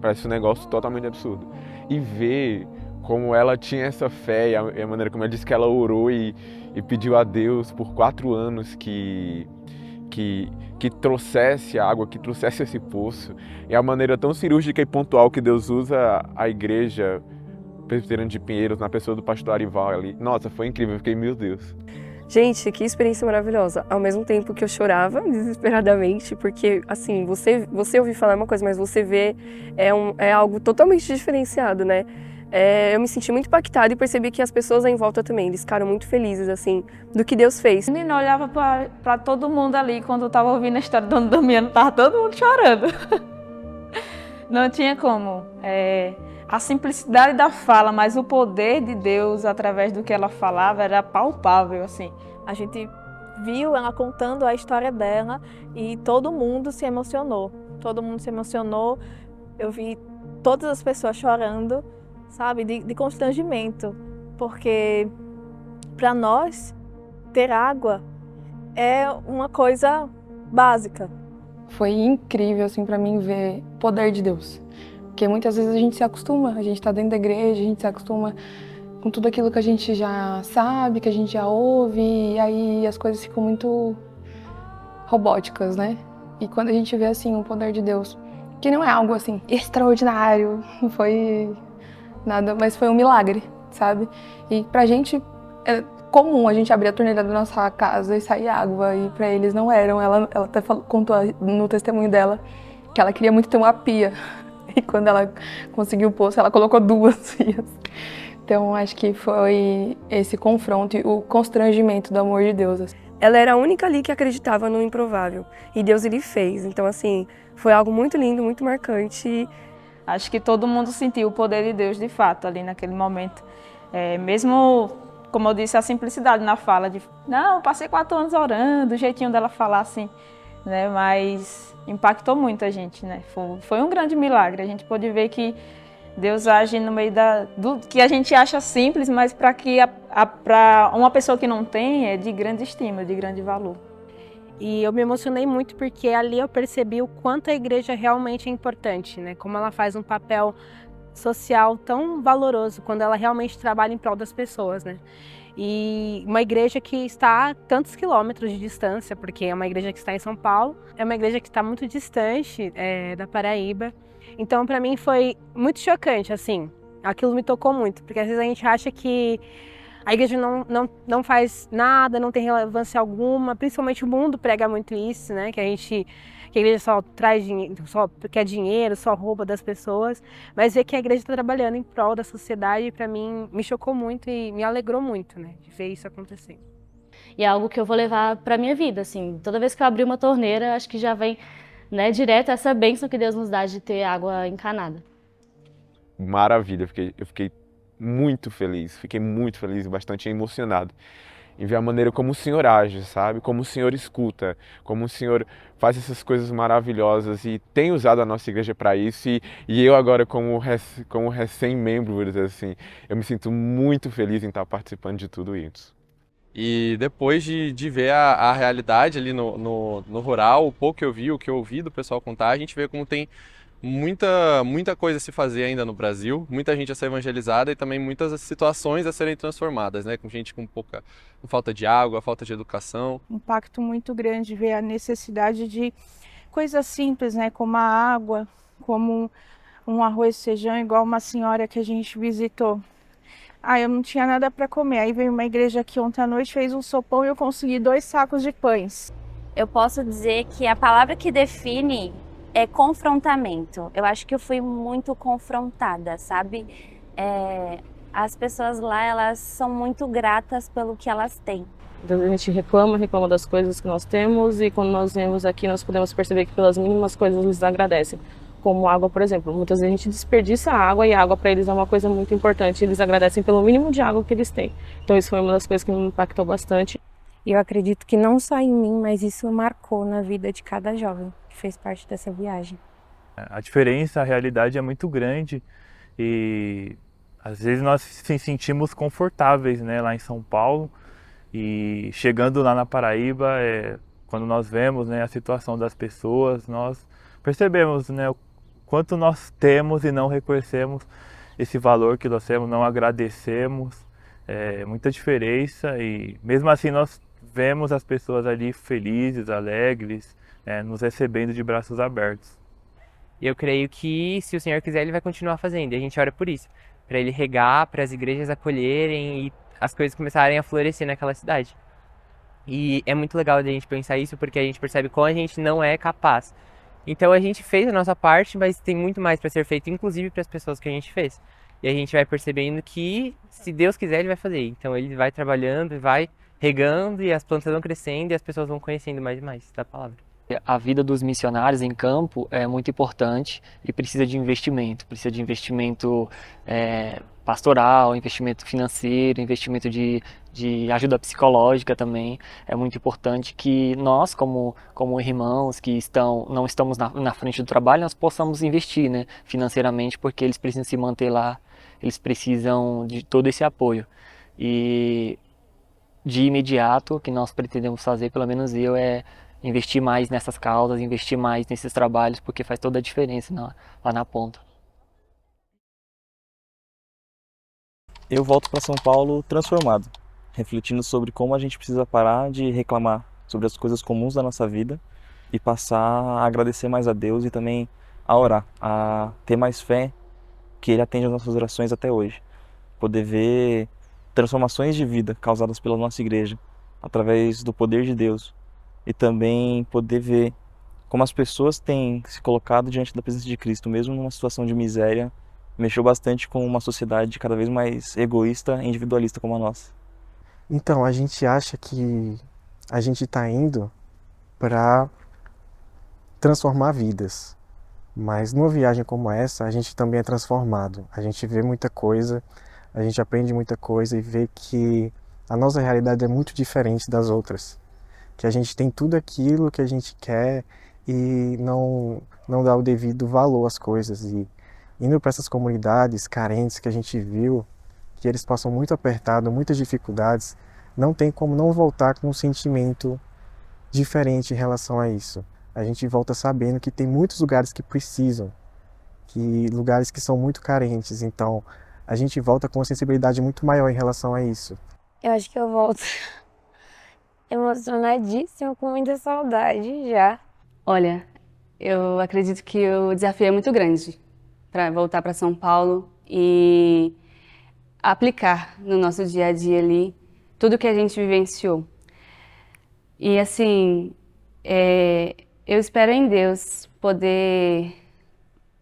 parece um negócio totalmente absurdo. E ver como ela tinha essa fé e a maneira como ela disse que ela orou e pediu a Deus por 4 anos que trouxesse água, que trouxesse esse poço. E a maneira tão cirúrgica e pontual que Deus usa a igreja Presbiteriana de Pinheiros na pessoa do pastor Arival ali. Nossa, foi incrível, eu fiquei, meu Deus. Gente, que experiência maravilhosa. Ao mesmo tempo que eu chorava desesperadamente, porque, assim, você ouvir falar uma coisa, mas você vê é algo totalmente diferenciado, né? eu me senti muito impactada e percebi que as pessoas em volta também, eles ficaram muito felizes, assim, do que Deus fez. O menino olhava para todo mundo ali, quando eu estava ouvindo a história do Dona Damiana, estava todo mundo chorando. Não tinha como. A simplicidade da fala, mas o poder de Deus através do que ela falava era palpável, assim. A gente viu ela contando a história dela e todo mundo se emocionou. Todo mundo se emocionou. Eu vi todas as pessoas chorando, sabe, de constrangimento, porque para nós ter água é uma coisa básica. Foi incrível assim para mim ver o poder de Deus, porque muitas vezes a gente se acostuma, a gente está dentro da igreja, a gente se acostuma com tudo aquilo que a gente já sabe, que a gente já ouve, e aí as coisas ficam muito robóticas, né? E quando a gente vê assim o poder de Deus, que não é algo assim extraordinário, não foi nada, mas foi um milagre, sabe? E pra gente é comum a gente abrir a torneira da nossa casa e sair água, e pra eles não eram. Ela até contou no testemunho dela que ela queria muito ter uma pia, e quando ela conseguiu o poço, ela colocou 2 pias. Então acho que foi esse confronto e o constrangimento do amor de Deus. Ela era a única ali que acreditava no improvável, e Deus ele fez. Então assim, foi algo muito lindo, muito marcante. Acho que todo mundo sentiu o poder de Deus de fato ali naquele momento. Mesmo, como eu disse, a simplicidade na fala de não, passei 4 anos orando, o jeitinho dela falar assim, né? Mas impactou muito a gente, né? Foi um grande milagre. A gente pôde ver que Deus age no meio do que a gente acha simples, mas para uma pessoa que não tem é de grande estima, de grande valor. E eu me emocionei muito porque ali eu percebi o quanto a igreja realmente é importante, né? Como ela faz um papel social tão valoroso quando ela realmente trabalha em prol das pessoas, né? E uma igreja que está a tantos quilômetros de distância, porque é uma igreja que está em São Paulo, é uma igreja que está muito distante da Paraíba. Então, para mim foi muito chocante, assim. Aquilo me tocou muito, porque às vezes a gente acha que a igreja não faz nada, não tem relevância alguma, principalmente o mundo prega muito isso, né? Que a igreja só traz dinheiro, só quer dinheiro, só rouba das pessoas. Mas ver que a igreja está trabalhando em prol da sociedade, para mim, me chocou muito e me alegrou muito, né? De ver isso acontecer. E é algo que eu vou levar para minha vida, assim. Toda vez que eu abrir uma torneira, acho que já vem, né, direto essa bênção que Deus nos dá de ter água encanada. Maravilha, eu fiquei muito feliz, fiquei muito feliz e bastante emocionado em ver a maneira como o Senhor age, sabe? Como o Senhor escuta, como o Senhor faz essas coisas maravilhosas e tem usado a nossa igreja para isso. E eu agora, como recém-membro, vou dizer assim, eu me sinto muito feliz em estar participando de tudo isso. E depois de ver a realidade ali no rural, o pouco que eu vi, o que eu ouvi do pessoal contar, a gente vê como tem muita coisa a se fazer ainda no Brasil, muita gente a ser evangelizada e também muitas situações a serem transformadas, né? Com gente com falta de água, falta de educação. Um impacto muito grande ver a necessidade de coisas simples, né? Como a água, como um arroz e feijão, igual uma senhora que a gente visitou. Eu não tinha nada para comer, aí veio uma igreja aqui ontem à noite, fez um sopão e eu consegui 2 sacos de pães. Eu posso dizer que a palavra que define é confrontamento. Eu acho que eu fui muito confrontada, sabe? As pessoas lá, elas são muito gratas pelo que elas têm. A gente reclama das coisas que nós temos e quando nós vemos aqui nós podemos perceber que pelas mínimas coisas eles agradecem. Como água, por exemplo. Muitas vezes a gente desperdiça água e a água para eles é uma coisa muito importante. Eles agradecem pelo mínimo de água que eles têm. Então isso foi uma das coisas que me impactou bastante. E eu acredito que não só em mim, mas isso marcou na vida de cada jovem que fez parte dessa viagem. A diferença, a realidade é muito grande e às vezes nós se sentimos confortáveis, né, lá em São Paulo, e chegando lá na Paraíba, quando nós vemos, né, a situação das pessoas, nós percebemos, né, o quanto nós temos e não reconhecemos esse valor que nós temos, não agradecemos. Muita diferença e mesmo assim nós vemos as pessoas ali felizes, alegres, nos recebendo de braços abertos. E eu creio que se o Senhor quiser, Ele vai continuar fazendo, e a gente ora por isso, para Ele regar, para as igrejas acolherem e as coisas começarem a florescer naquela cidade. E é muito legal a gente pensar isso, porque a gente percebe como a gente não é capaz. Então a gente fez a nossa parte, mas tem muito mais para ser feito, inclusive para as pessoas que a gente fez. E a gente vai percebendo que, se Deus quiser, Ele vai fazer. Então Ele vai trabalhando, vai regando e as plantas vão crescendo e as pessoas vão conhecendo mais e mais da palavra. A vida dos missionários em campo é muito importante e precisa de investimento pastoral, investimento financeiro, investimento de ajuda psicológica também. É muito importante que nós, como irmãos que não estamos na frente do trabalho, nós possamos investir, né, financeiramente, porque eles precisam se manter lá, eles precisam de todo esse apoio. E de imediato, o que nós pretendemos fazer, pelo menos eu, é investir mais nessas causas, investir mais nesses trabalhos, porque faz toda a diferença lá na ponta. Eu volto para São Paulo transformado, refletindo sobre como a gente precisa parar de reclamar sobre as coisas comuns da nossa vida e passar a agradecer mais a Deus e também a orar, a ter mais fé que Ele atende as nossas orações até hoje. Poder ver transformações de vida causadas pela nossa igreja, através do poder de Deus. E também poder ver como as pessoas têm se colocado diante da presença de Cristo, mesmo numa situação de miséria, mexeu bastante com uma sociedade cada vez mais egoísta e individualista como a nossa. Então, a gente acha que a gente está indo para transformar vidas, mas numa viagem como essa, a gente também é transformado. A gente vê muita coisa, a gente aprende muita coisa e vê que a nossa realidade é muito diferente das outras. Que a gente tem tudo aquilo que a gente quer e não dá o devido valor às coisas. E indo para essas comunidades carentes que a gente viu, que eles passam muito apertado, muitas dificuldades, não tem como não voltar com um sentimento diferente em relação a isso. A gente volta sabendo que tem muitos lugares que precisam, lugares que são muito carentes, então a gente volta com uma sensibilidade muito maior em relação a isso. Eu acho que eu volto emocionadíssima, com muita saudade já. Olha, eu acredito que o desafio é muito grande para voltar para São Paulo e aplicar no nosso dia a dia ali tudo que a gente vivenciou. E assim, eu espero em Deus poder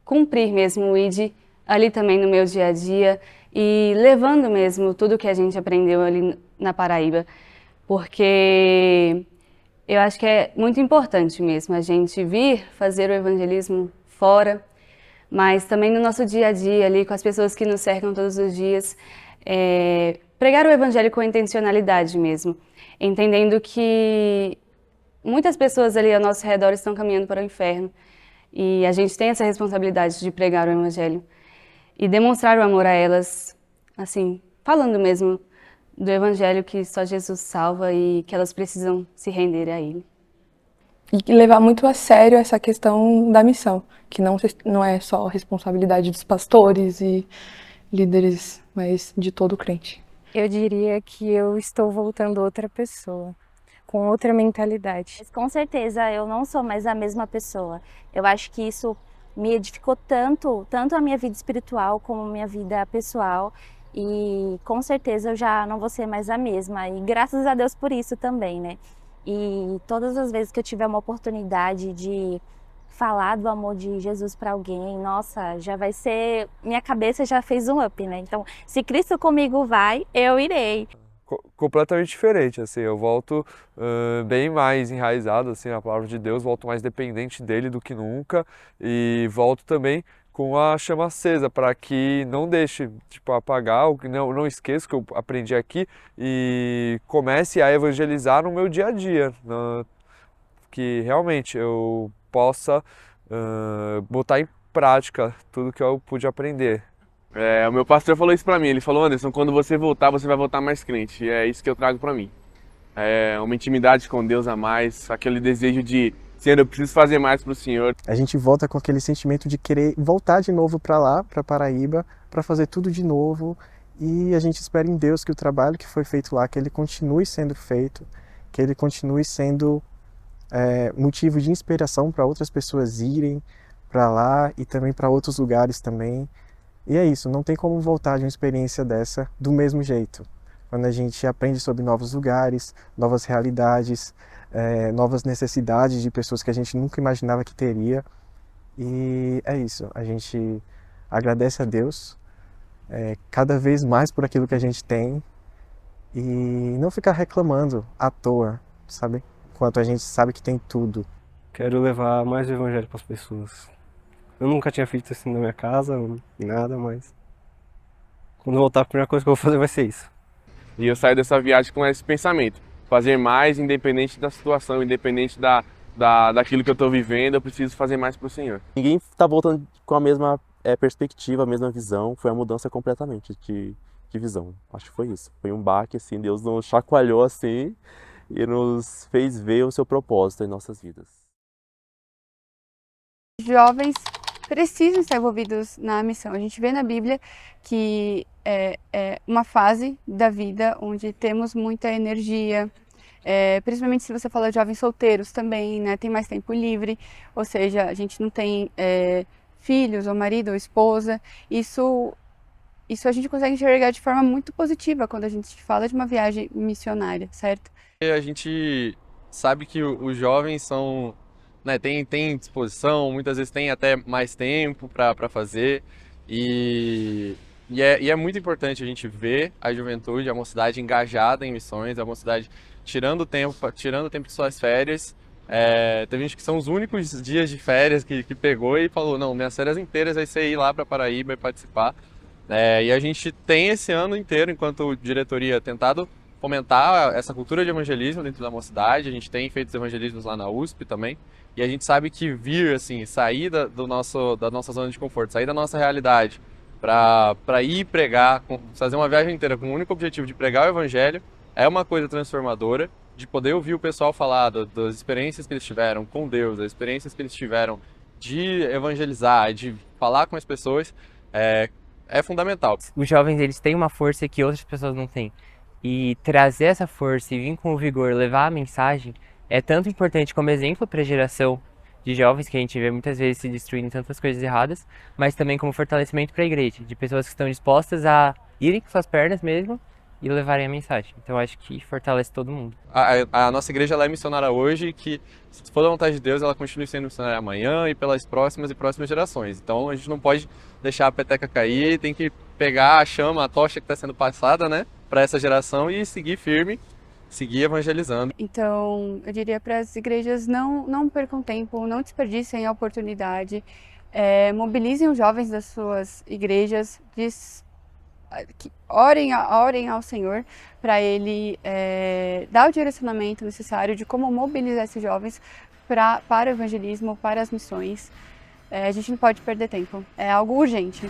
cumprir mesmo o ID ali também no meu dia a dia e levando mesmo tudo que a gente aprendeu ali na Paraíba. Porque eu acho que é muito importante mesmo a gente vir fazer o evangelismo fora, mas também no nosso dia a dia ali, com as pessoas que nos cercam todos os dias, pregar o evangelho com intencionalidade mesmo, entendendo que muitas pessoas ali ao nosso redor estão caminhando para o inferno e a gente tem essa responsabilidade de pregar o evangelho e demonstrar o amor a elas, assim, falando mesmo do evangelho que só Jesus salva e que elas precisam se render a Ele. E levar muito a sério essa questão da missão, que não é só responsabilidade dos pastores e líderes, mas de todo crente. Eu diria que eu estou voltando outra pessoa, com outra mentalidade. Mas, com certeza, eu não sou mais a mesma pessoa. Eu acho que isso me edificou tanto a minha vida espiritual como a minha vida pessoal. E com certeza eu já não vou ser mais a mesma, e graças a Deus por isso também, né? E todas as vezes que eu tiver uma oportunidade de falar do amor de Jesus para alguém, nossa, já vai ser, minha cabeça já fez um up, né? Então, se Cristo comigo vai, eu irei. Completamente diferente, assim, eu volto bem mais enraizado, assim, na palavra de Deus, volto mais dependente dele do que nunca e volto também com a chama acesa, para que não deixe apagar, não esqueça o que eu aprendi aqui e comece a evangelizar no meu dia a dia, que realmente eu possa botar em prática tudo que eu pude aprender. O meu pastor falou isso pra mim, ele falou: Anderson, quando você voltar, você vai voltar mais crente, e é isso que eu trago pra mim. É uma intimidade com Deus a mais, aquele desejo de: Senhor, eu preciso fazer mais pro Senhor. A gente volta com aquele sentimento de querer voltar de novo para lá, para Paraíba, para fazer tudo de novo. E a gente espera em Deus que o trabalho que foi feito lá, que ele continue sendo feito, que ele continue sendo motivo de inspiração para outras pessoas irem para lá e também para outros lugares também. E é isso, não tem como voltar de uma experiência dessa do mesmo jeito. Quando a gente aprende sobre novos lugares, novas realidades, novas necessidades de pessoas que a gente nunca imaginava que teria. E é isso, a gente agradece a Deus cada vez mais por aquilo que a gente tem e não ficar reclamando à toa, sabe? Enquanto a gente sabe que tem tudo. Quero levar mais o evangelho para as pessoas. Eu nunca tinha feito assim na minha casa, nada, mas quando eu voltar, a primeira coisa que eu vou fazer vai ser isso. E eu saio dessa viagem com esse pensamento: fazer mais, independente da situação, independente daquilo que eu estou vivendo, eu preciso fazer mais para o Senhor. Ninguém está voltando com a mesma perspectiva, a mesma visão. Foi uma mudança completamente de visão. Acho que foi isso. Foi um baque, assim, Deus nos chacoalhou assim e nos fez ver o seu propósito em nossas vidas. Jovens precisam estar envolvidos na missão. A gente vê na Bíblia que é uma fase da vida onde temos muita energia, principalmente se você fala de jovens solteiros também, né? Tem mais tempo livre, ou seja, a gente não tem filhos, ou marido, ou esposa. Isso a gente consegue enxergar de forma muito positiva quando a gente fala de uma viagem missionária, certo? A gente sabe que os jovens são, né, tem disposição, muitas vezes tem até mais tempo para fazer, e é muito importante a gente ver a juventude, a mocidade engajada em missões, a mocidade tirando tempo de suas férias. Teve gente que são os únicos dias de férias que pegou e falou: não, minhas férias inteiras vai ser ir lá para Paraíba e participar. E a gente tem esse ano inteiro, enquanto diretoria, tentado fomentar essa cultura de evangelismo dentro da mocidade. A gente tem feito os evangelismos lá na USP também. E a gente sabe que sair da nossa zona de conforto, sair da nossa realidade para ir pregar, fazer uma viagem inteira com o único objetivo de pregar o evangelho, é uma coisa transformadora, de poder ouvir o pessoal falar das experiências que eles tiveram com Deus, das experiências que eles tiveram de evangelizar, de falar com as pessoas, é fundamental. Os jovens, eles têm uma força que outras pessoas não têm. E trazer essa força e vir com vigor, levar a mensagem, é tanto importante como exemplo para a geração de jovens que a gente vê muitas vezes se destruindo em tantas coisas erradas, mas também como fortalecimento para a igreja, de pessoas que estão dispostas a irem com suas pernas mesmo e levarem a mensagem. Então acho que fortalece todo mundo. A nossa igreja ela é missionária hoje, que se for da vontade de Deus, ela continue sendo missionária amanhã e pelas próximas gerações. Então a gente não pode deixar a peteca cair, tem que pegar a chama, a tocha que está sendo passada, né, para essa geração e seguir firme, seguir evangelizando. Então eu diria para as igrejas não percam tempo, não desperdicem a oportunidade, mobilizem os jovens das suas igrejas, orem ao Senhor para Ele dar o direcionamento necessário de como mobilizar esses jovens para o evangelismo, para as missões. A gente não pode perder tempo, é algo urgente.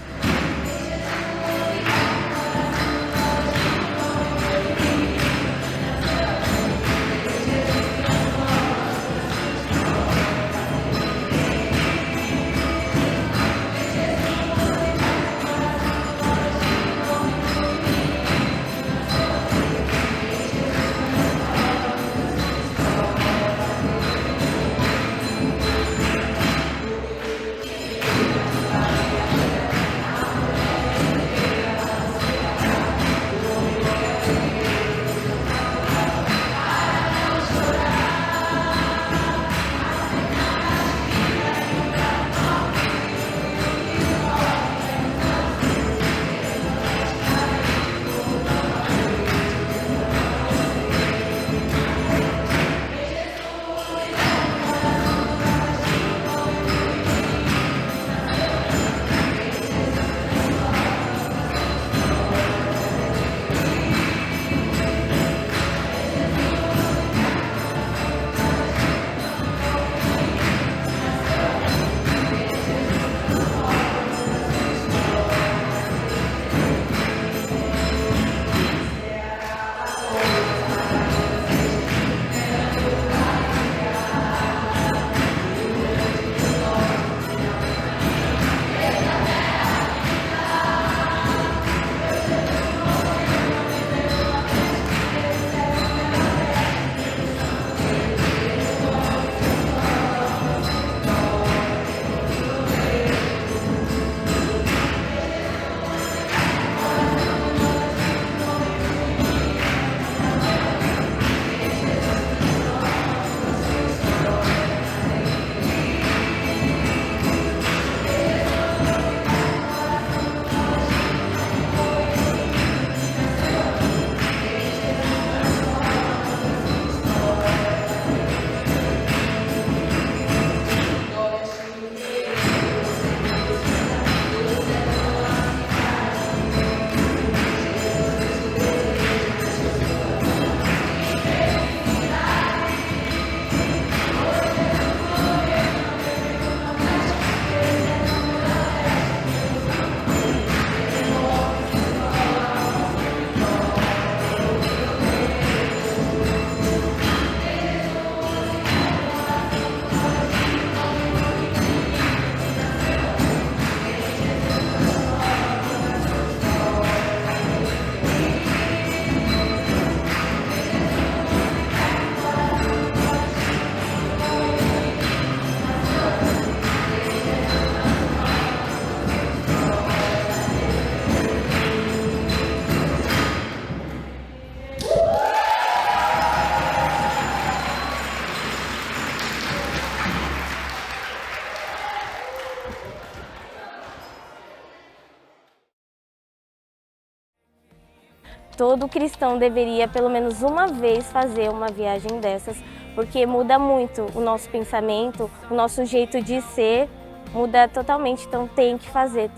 todo cristão deveria pelo menos uma vez fazer uma viagem dessas, porque muda muito o nosso pensamento, o nosso jeito de ser, muda totalmente, então tem que fazer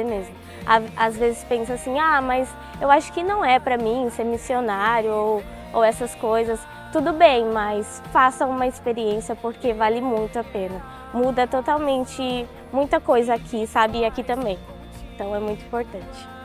mesmo. Às vezes pensa assim, mas eu acho que não é para mim ser missionário ou essas coisas. Tudo bem, mas faça uma experiência porque vale muito a pena. Muda totalmente muita coisa aqui, sabe? E aqui também. Então é muito importante.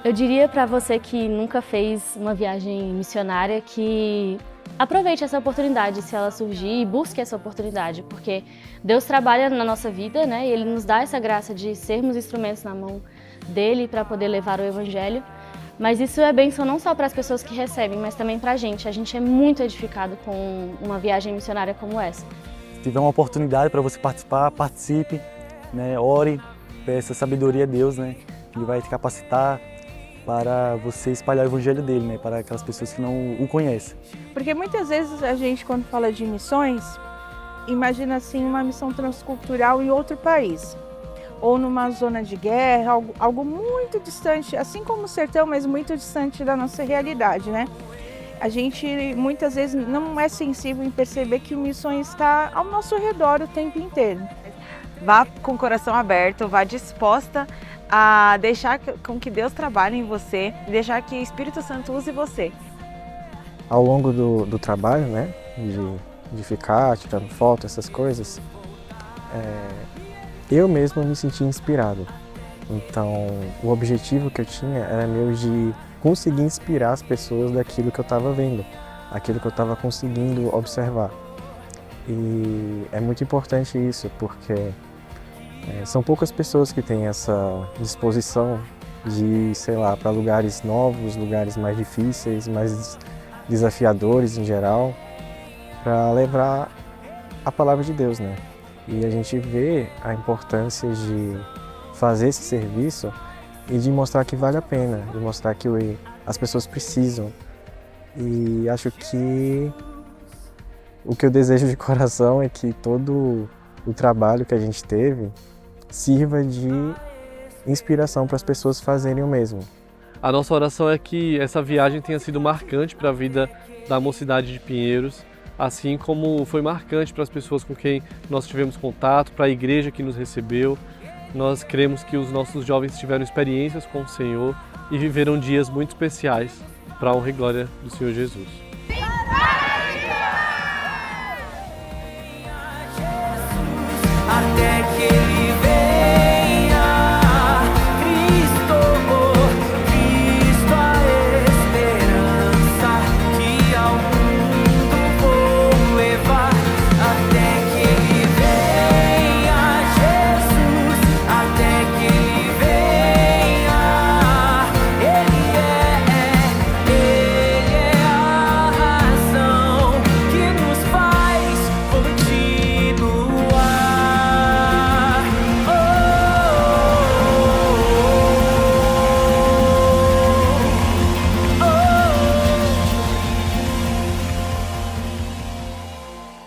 Eu diria para você que nunca fez uma viagem missionária que aproveite essa oportunidade, se ela surgir, e busque essa oportunidade, porque Deus trabalha na nossa vida, né? E Ele nos dá essa graça de sermos instrumentos na mão dele para poder levar o Evangelho. Mas isso é bênção não só para as pessoas que recebem, mas também para a gente. A gente é muito edificado com uma viagem missionária como essa. Se tiver uma oportunidade para você participar, participe, né? Ore, peça sabedoria a Deus, né? Ele vai te capacitar para você espalhar o evangelho dele, né? Para aquelas pessoas que não o conhecem. Porque muitas vezes a gente, quando fala de missões, imagina assim uma missão transcultural em outro país. Ou numa zona de guerra, algo muito distante, assim como o sertão, mas muito distante da nossa realidade, né? A gente muitas vezes não é sensível em perceber que missões está ao nosso redor o tempo inteiro. Vá com o coração aberto, vá disposta a deixar com que Deus trabalhe em você, deixar que o Espírito Santo use você. Ao longo do trabalho, né, de ficar tirando foto, essas coisas, eu mesmo me senti inspirado. Então, o objetivo que eu tinha era meu de conseguir inspirar as pessoas daquilo que eu estava vendo, aquilo que eu estava conseguindo observar. E é muito importante isso, porque são poucas pessoas que têm essa disposição de, sei lá, para lugares novos, lugares mais difíceis, mais desafiadores em geral, para levar a palavra de Deus, né? E a gente vê a importância de fazer esse serviço e de mostrar que vale a pena, de mostrar que as pessoas precisam. E acho que o que eu desejo de coração é que todo o trabalho que a gente teve sirva de inspiração para as pessoas fazerem o mesmo. A nossa oração é que essa viagem tenha sido marcante para a vida da Mocidade de Pinheiros, assim como foi marcante para as pessoas com quem nós tivemos contato, para a igreja que nos recebeu. Nós cremos que os nossos jovens tiveram experiências com o Senhor e viveram dias muito especiais para a honra e glória do Senhor Jesus.